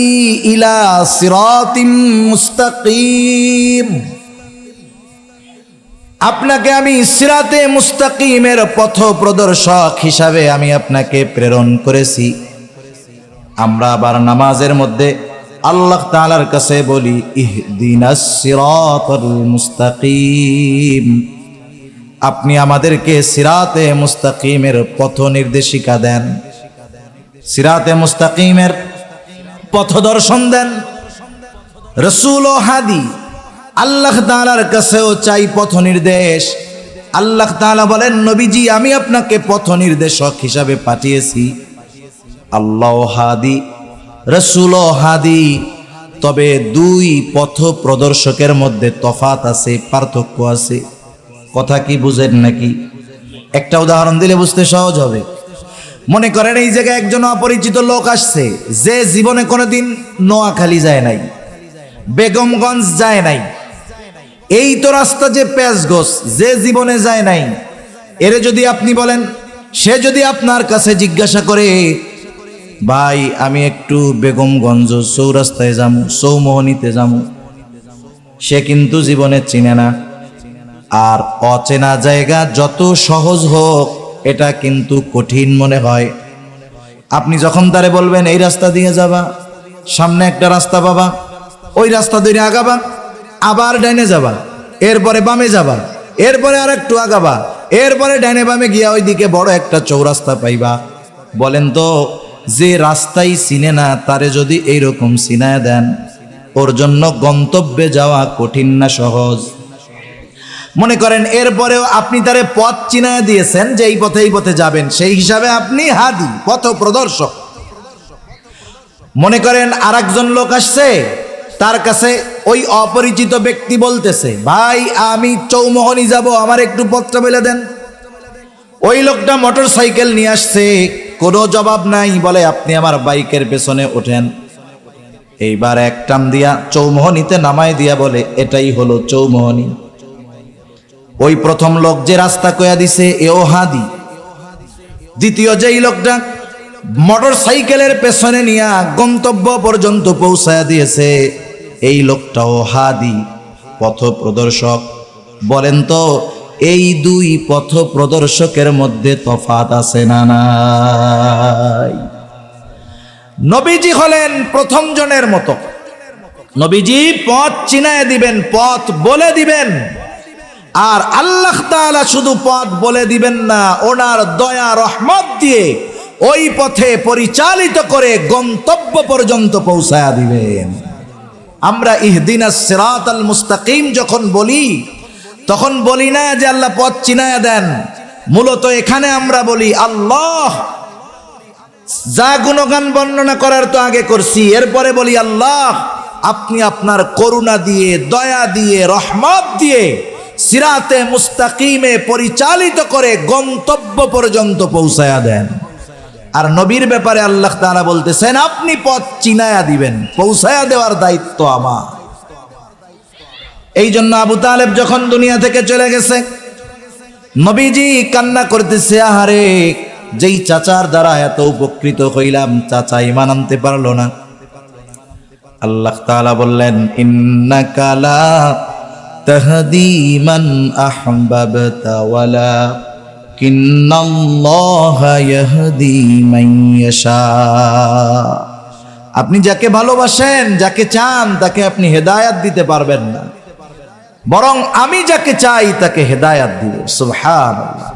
ইলা সিরাতিম মুস্তাকিম, আপনাকে আমি সিরাতে মুস্তাকিমের পথ প্রদর্শক হিসাবে আমি আপনাকে প্রেরণ করেছি। আমরা আবার নামাজের মধ্যে আল্লাহ তাআলার কাছে বলি, ইহদিনাস সিরাতাল মুস্তাকিম, আপনি আমাদেরকে সিরাতে মুস্তাকিমের পথ নির্দেশিকা দেন, সিরাতে মুস্তাকিমের পথ দর্শন দেন। রাসূল ও হাদি, আল্লাহ তাআলার কাছেও চাই পথ নির্দেশ। আল্লাহ তাআলা বলেন, নবীজি আমি আপনাকে পথ নির্দেশক হিসাবে পাঠিয়েছি। আল্লাহ হাদি, রাসূল ও হাদি, তবে দুই পথ প্রদর্শকের মধ্যে তফাত আছে, পার্থক্য আছে। কথা কি বুঝেন নাকি? একটা উদাহরণ দিলে বুঝতে সহজ হবে। মনে করেন এই জায়গায় একজন অপরিচিত লোক আসছে, যে জীবনে কোনোদিন নোয়াখালী যায় নাই, বেগমগঞ্জ যায় নাই, এই তো রাস্তা যে পেঁচগোছ, যে জীবনে যায় নাই, এরে যদি আপনি বলেন, সে যদি আপনার কাছে জিজ্ঞাসা করে, ভাই আমি একটু বেগমগঞ্জ চৌরাস্তায় যাবো, চৌমোহনীতে যাবো, সে কিন্তু জীবনে চিনে না। আর অচেনা জায়গা যত সহজ হোক, এটা কিন্তু কঠিন মনে হয়। আপনি যখন তারে বলবেন এই রাস্তা দিয়ে যাবা, সামনে একটা রাস্তা পাবা, ওই রাস্তা ধরে আগাবা, আবার ডাইনে যাবা, এরপরে বামে যাবা, এরপরে আর একটু আগাবা, এরপরে ডাইনে বামে গিয়া ওইদিকে বড় একটা চৌরাস্তা পাইবা। বলেন তো, যে রাস্তাই চিনে না তারে যদি এইরকম চিনায় দেন, ওর জন্য গন্তব্যে যাওয়া কঠিন না সহজ? মনে করেন এরপরেও আপনি তারে পথ চিনায় দিয়েছেন যে এই পথে যাবেন, সেই হিসাবে আপনি হাদি, পথ প্রদর্শক। মনে করেন আরেকজন লোক আসছে, তার কাছে ওই অপরিচিত ব্যক্তি বলতেছে, ভাই আমি চৌমোহনী যাব, আমার একটু পথটা বলে দেন। ওই লোকটা মোটর সাইকেল নিয়ে আসছে, কোনো জবাব নাই, বলে আপনি আমার বাইকের পেছনে ওঠেন। এইবার এক টান দিয়া চৌমোহনীতে নামায় দিয়া বলে, এটাই হলো চৌমোহনী। ওই প্রথম লোক যে রাস্তা কয়া দিছে, এও হাদি। দ্বিতীয় যেই লোকটা মোটর সাইকেলের পেছনে নিয়া গন্তব্য পর্যন্ত পৌঁছায়া দিয়েছে, এই লোকটাও হাদি, পথ প্রদর্শক। বলেন তো, এই দুই পথ প্রদর্শকের মধ্যে তফাত আছে না নাই? নবীজি হলেন প্রথম জনের মতো। নবীজি পথ চিনায় দিবেন, পথ বলে দিবেন। আর আল্লাহ তাআলা শুধু পথ বলে দিবেন না, ওনার দয়া রহমত দিয়ে ওই পথে পরিচালিত করে গন্তব্য পর্যন্ত পৌঁছায়া দিবেন। আমরা ইহদিনাস সিরাতাল মুস্তাকিম যখন বলি, তখন বলি না যে আল্লাহ পথ চিনায়া দেন। মূলত এখানে আমরা বলি, আল্লাহ, যা গুণগান বর্ণনা করার তো আগে করছি, এরপরে বলি, আল্লাহ আপনি আপনার করুণা দিয়ে, দয়া দিয়ে, রহমত দিয়ে সিরাতে মুস্তাকিমে পরিচালিত করে গন্তব্য পর্যন্ত পৌঁছায়া দেন। আর নবীর ব্যাপারে আল্লাহ তাআলা বলতেছেন, আপনি পথ চিনায়া দিবেন, পৌঁছায়া দেওয়ার দায়িত্ব আমার। এই জন্য আবু তালেব যখন দুনিয়া থেকে চলে গেছে, নবীজি কান্না করতেছে, আহারে, যেই চাচার দ্বারা এত উপকৃত হইলাম, চাচা ঈমান আনতে পারলো না। আল্লাহ তাআলা বললেন, ইন্নাকা লা তাহদি মান আহবাবতা ওয়ালাকিন্নাল্লাহা ইয়াহদি মান ইয়াশা। আপনি যাকে ভালোবাসেন, যাকে চান, তাকে আপনি হেদায়েত দিতে পারবেন না, বরং আমি যাকে চাই তাকে হেদায়েত দিব। সুবহানাল্লাহ।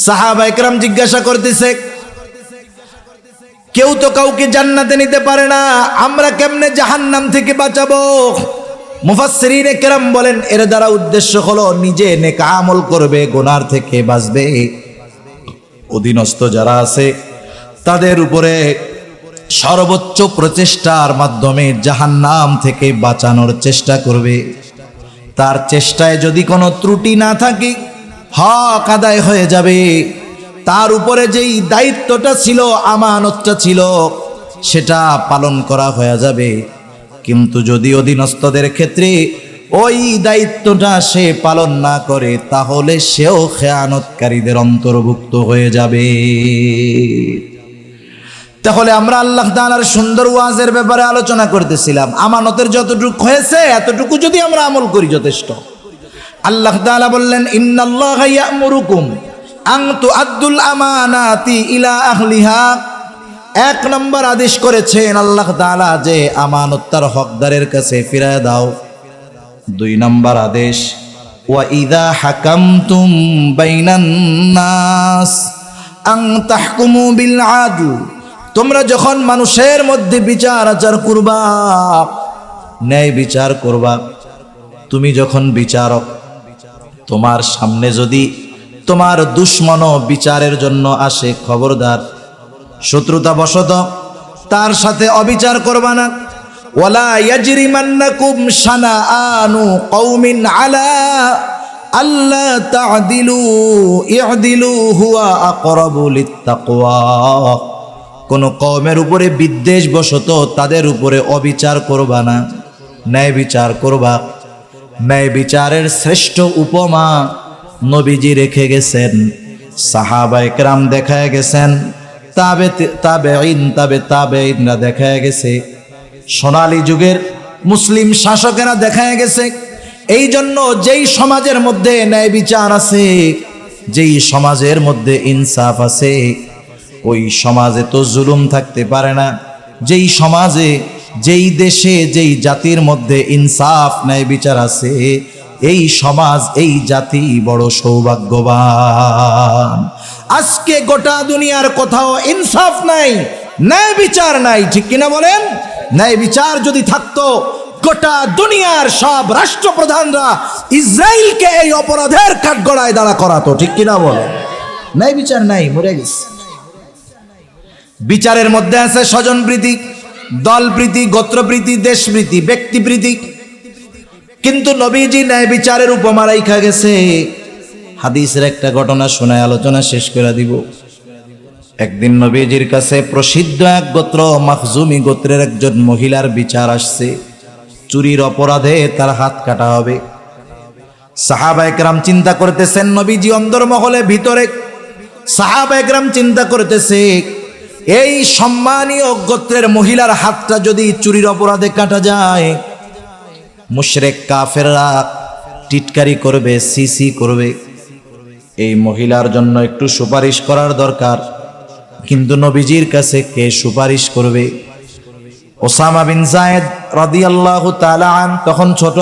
সাহাবায়ে কেরাম জিজ্ঞাসা করতেছে, কেউ তো কাউকে জান্নাতে নিতে পারে না, আমরা কেমনে জাহান্নাম থেকে বাঁচাবো? মুফাসসিরিনে কেরাম বলেন, এর দ্বারা উদ্দেশ্য হলো নিজে নেক আমল করবে, গুনার থেকে বাঁচবে, অধীনস্থ যারা আছে তাদের উপরে সর্বোচ্চ প্রচেষ্টার মাধ্যমে জাহান্নাম থেকে বাঁচানোর চেষ্টা করবে। তার চেষ্টায় যদি কোনো ত্রুটি না থাকে, হক আদায় হয়ে যাবে। তার উপরে যেই দায়িত্বটা ছিল, আমানতটা ছিল, সেটা পালন করা হয়ে যাবে। কিন্তু যদি অধীনস্থদের ক্ষেত্রে ওই দায়িত্বটা সে পালন না করে, তাহলে সেও খেয়ানতকারীদের অন্তর্ভুক্ত হয়ে যাবে। তাহলে আমরা আল্লাহ তাআলার সুন্দর ওয়াজের ব্যাপারে আলোচনা করতেছিলাম। আমানতের যতটুকু হয়েছে এতটুকু যদি আমরা আমল করি যথেষ্ট। আল্লাহ তাআলা বললেন, ইন্নাল্লাহা ইয়া'মুরুকুম আন তুআদ্দুল আমানাতি ইলা আহলিহা। এক নম্বর আদেশ করেছেন আল্লাহ তাআলা যে আমানত তার হকদারের কাছে ফিরিয়ে দাও। দুই নম্বর আদেশ, ওয়া ইযা হাকামতুম বাইনান নাস আন তাহকুমু বিল আদল। তোমরা যখন মানুষের মধ্যে বিচার আচার করবা, ন্যায় বিচার করবা, তুমি যখন বিচারক, তোমার সামনে যদি তোমার দুশ্মন বিচারের জন্য আসে, খবরদার শত্রুতা বশত তার সাথে অবিচার করবা না। ওয়ালা ইয়াজরিমান্নাকুম শানাআনু কওমিন আলা আল্লা তা'দিলু ই'দিলু হুয়া আকরাবু লিত্তাকওয়া। কোন কওমের উপরে বিদ্বেষ বশত তাদের উপরে অবিচার করবা না, ন্যায় বিচার করবা। ন্যায় বিচারের শ্রেষ্ঠ উপমা নবীজি রেখে গেছেন, সাহাবায়ে কেরাম দেখায় গেছেন, তাবেঈনরা দেখায় গেছে, সোনালী যুগের মুসলিম শাসকেরা দেখায় গেছে। এই জন্য যেই সমাজের মধ্যে ন্যায় বিচার আছে, যেই সমাজের মধ্যে ইনসাফ আছে, ওই সমাজে তো জুলুম থাকতে পারে না। যেই সমাজে, যেই দেশে, যেই জাতির মধ্যে ইনসাফ ন্যায় বিচার আছে, এই সমাজ, এই জাতি বড় সৌভাগ্যবান। আজকে গোটা দুনিয়ার কোথাও ইনসাফ নাই, ন্যায় বিচার নাই, ঠিক কিনা বলেন? ন্যায় বিচার যদি থাকতো, গোটা দুনিয়ার সব রাষ্ট্রপ্রধানরা ইসরায়েলকে এই অপরাধের কাঠগড়ায় দাঁড়া করাতো, ঠিক কিনা বলেন? ন্যায় বিচার নাই, মরে গেছে। বিচারের মধ্যে আছে স্বজনপ্রীতি, দলপ্রীতি, গোত্রপ্রীতি, দেশপ্রীতি, ব্যক্তিপ্রীতি। কিন্তু নবীজি ন্যায় বিচারের উপমা রাইখা গেছে। হাদিসের একটা ঘটনা শোনায় আলোচনা শেষ করে দিব। একদিন নবীজির কাছে প্রসিদ্ধ এক গোত্র, মাখজুমি গোত্রের একজন মহিলার বিচার আসছে। চুরির অপরাধে তার হাত কাটা হবে। সাহাবায়ে কেরাম চিন্তা করতেছেন, নবীজি অন্দরমহলে ভিতরে, সাহাবায়ে কেরাম চিন্তা করতেছে, এই সম্মানীয় গোত্রের মহিলার হাতটা যদি চুরির অপরাধে কাটা যায়, মুশরিক কাফেররা টিটকারি করবে, সিসি করবে। এই মহিলার জন্য একটু সুপারিশ করার দরকার। কিন্তু নবীজির কাছে কে সুপারিশ করবে? ওসামা বিন যায়েদ রাদিয়াল্লাহু তাআলা আন তখন ছোট,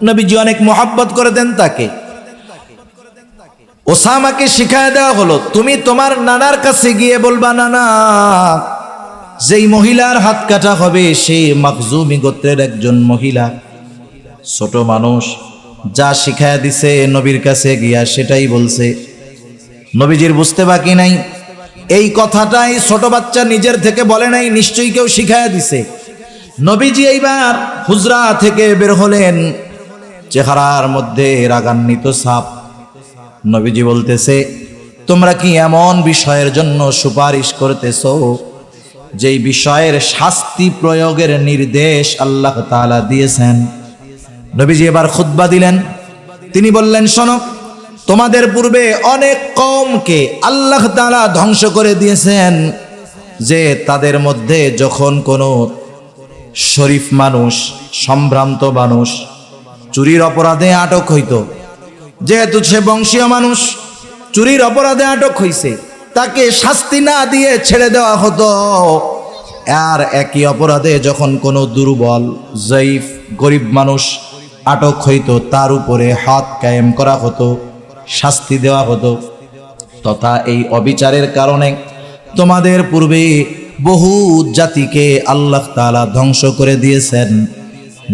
নবীজি অনেক মহব্বত করে দেন তাকে। ওসামাকে শিখায় দেওয়া হলো, তুমি তোমার নানার কাছে গিয়ে বলবা, নানা, যেই মহিলার হাত কাটা হবে সে মাখজুমি গোত্রের একজন মহিলা, ছোট মানুষ, যা শিখায় দিছে নবীর কাছে গিয়া সেটাই বলছে। নবীজির বুঝতে বাকি নাই, এই কথাটাই ছোট বাচ্চা নিজের থেকে বলে নাই, নিশ্চয়ই কেউ শিখায় দিছে। নবীজি এইবার হুজরা থেকে বের হলেন, চেহারার মধ্যে রাগান্বিত ছাপ। নবীজি বলতেছে, তোমরা কি এমন বিষয়ের জন্য সুপারিশ করতেছো যেই বিষয়ের শাস্তি প্রয়োগের নির্দেশ আল্লাহ তাআলা দিয়েছেন? নবীজি এবার খুতবা দিলেন। তিনি বললেন, শোনো, তোমাদের পূর্বে অনেক কওমকে আল্লাহ তাআলা ধ্বংস করে দিয়েছেন, যে তাদের মধ্যে যখন কোনো শরীফ মানুষ, সম্ভ্রান্ত মানুষ চুরির অপরাধে আটক হইত, যেহেতু সে বংশীয় মানুষ, চুরির অপরাধে আটক হইছে, তাকে শাস্তি না দিয়ে ছেড়ে দেওয়া হতো। আর একই অপরাধে যখন কোনো দুর্বল, জয়ীফ, গরিব মানুষ আটক হইত, তার উপরে হাত কায়েম করা হতো, শাস্তি দেওয়া হতো। তথা এই অবিচারের কারণে তোমাদের পূর্বে বহু জাতিকে আল্লাহ তাআলা ধ্বংস করে দিয়েছেন।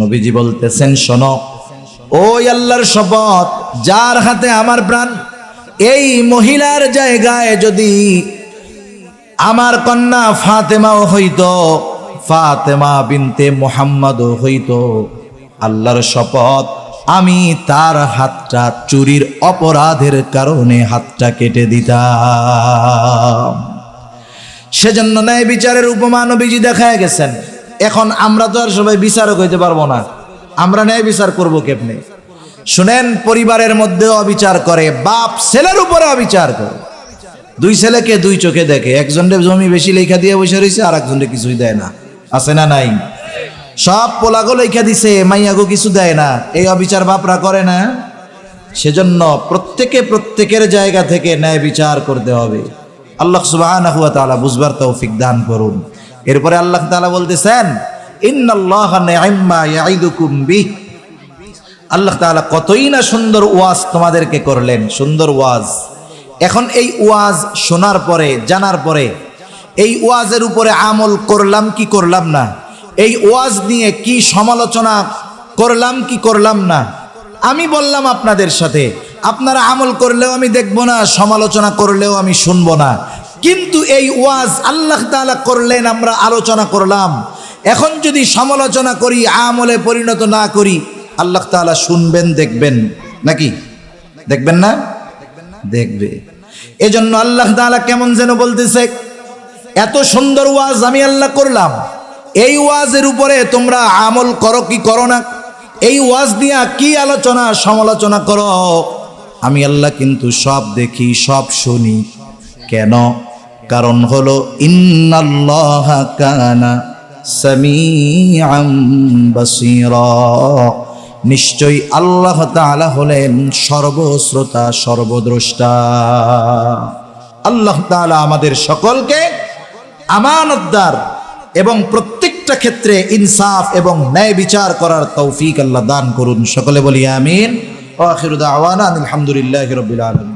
নবীজি বলতেছেন, শোনো, ওই আল্লাহর শপথ, যার হাতে আমার প্রাণ, এই মহিলার জায়গায় যদি আমার কন্যা ফাতেমাও হইতো, ফাতেমা বিনতে মুহাম্মদও হইতো, আল্লাহর শপথ, আমি তার হাতটা চুরির অপরাধের কারণে হাতটা কেটে দিতাম। সেজন্য ন্যায় বিচারের উপমা নবীজি দেখায় গেছেন। এখন আমরা তো আর সবাই বিচারক হইতে পারবো না, আমরা ন্যায় বিচার করবো কেমনে? শুনেন, পরিবারের মধ্যে অবিচার করে, বাপ ছেলের উপরে অবিচার করে। দুই ছেলেকে দুই চোখে দেখে, একজনের জমি বেশি লেখা দিয়ে বসে রয়েছে, আর একজনের কিছুই দেয় না, আছে না নাই? সব পোলাগো লেখা দিছে, মাইয়াগো কিছু দেয় না, এই অবিচার বাপরা করে না? সেজন্য প্রত্যেকের জায়গা থেকে ন্যায় বিচার করতে হবে। আল্লাহ সুবহানাহু ওয়া তাআলা বুঝবার তৌফিক দান করুন। এরপরে আল্লাহ তাআলা বলতেছেন, ইন্নাল্লাহা নি'ম্মা ইয়াইদুকুম বিহ। আল্লাহ তাআলা কতই না সুন্দর ওয়াজ তোমাদেরকে করলেন, সুন্দর ওয়াজ। এখন এই ওয়াজ শোনার পরে, জানার পরে, এই ওয়াজের উপরে আমল করলাম কি করলাম না, এই ওয়াজ নিয়ে কি সমালোচনা করলাম কি করলাম না, আমি বললাম আপনাদের সাথে, আপনারা আমল করলেও আমি দেখব না, সমালোচনা করলেও আমি শুনবো না। কিন্তু এই ওয়াজ আল্লাহ তাআলা করলেন, আমরা আলোচনা করলাম। এখন যদি সমালোচনা করি, আমলে পরিণত না করি, আল্লাহ তাআলা শুনবেন, দেখবেন নাকি? দেখবেন না? দেখবে। এজন্য আল্লাহ তাআলা কেমন যেন বলতেছে, এত সুন্দর ওয়াজ আমি আল্লাহ করলাম, এই ওয়াজের উপরে তোমরা আমল করো কি করো না, এই ওয়াজ দিয়া কি আলোচনা সমালোচনা করো, আমি আল্লাহ কিন্তু সব দেখি, সব শুনি। কেন? কারণ হলো ইন্নাল্লাহা কানা সামিআম বাসীরা, নিশ্চয়ই আল্লাহ তাআলা হলেন সর্বশ্রোতা, সর্বদ্রষ্টা। আল্লাহ তাআলা আমাদের সকলকে আমানতদার এবং প্রত্যেকটা ক্ষেত্রে ইনসাফ এবং ন্যায় বিচার করার তৌফিক আল্লাহ দান করুন। সকলে বলি আমিন। ওয়া আখিরু দাওয়ানা আলহামদুলিল্লাহি রাব্বিল আলামিন।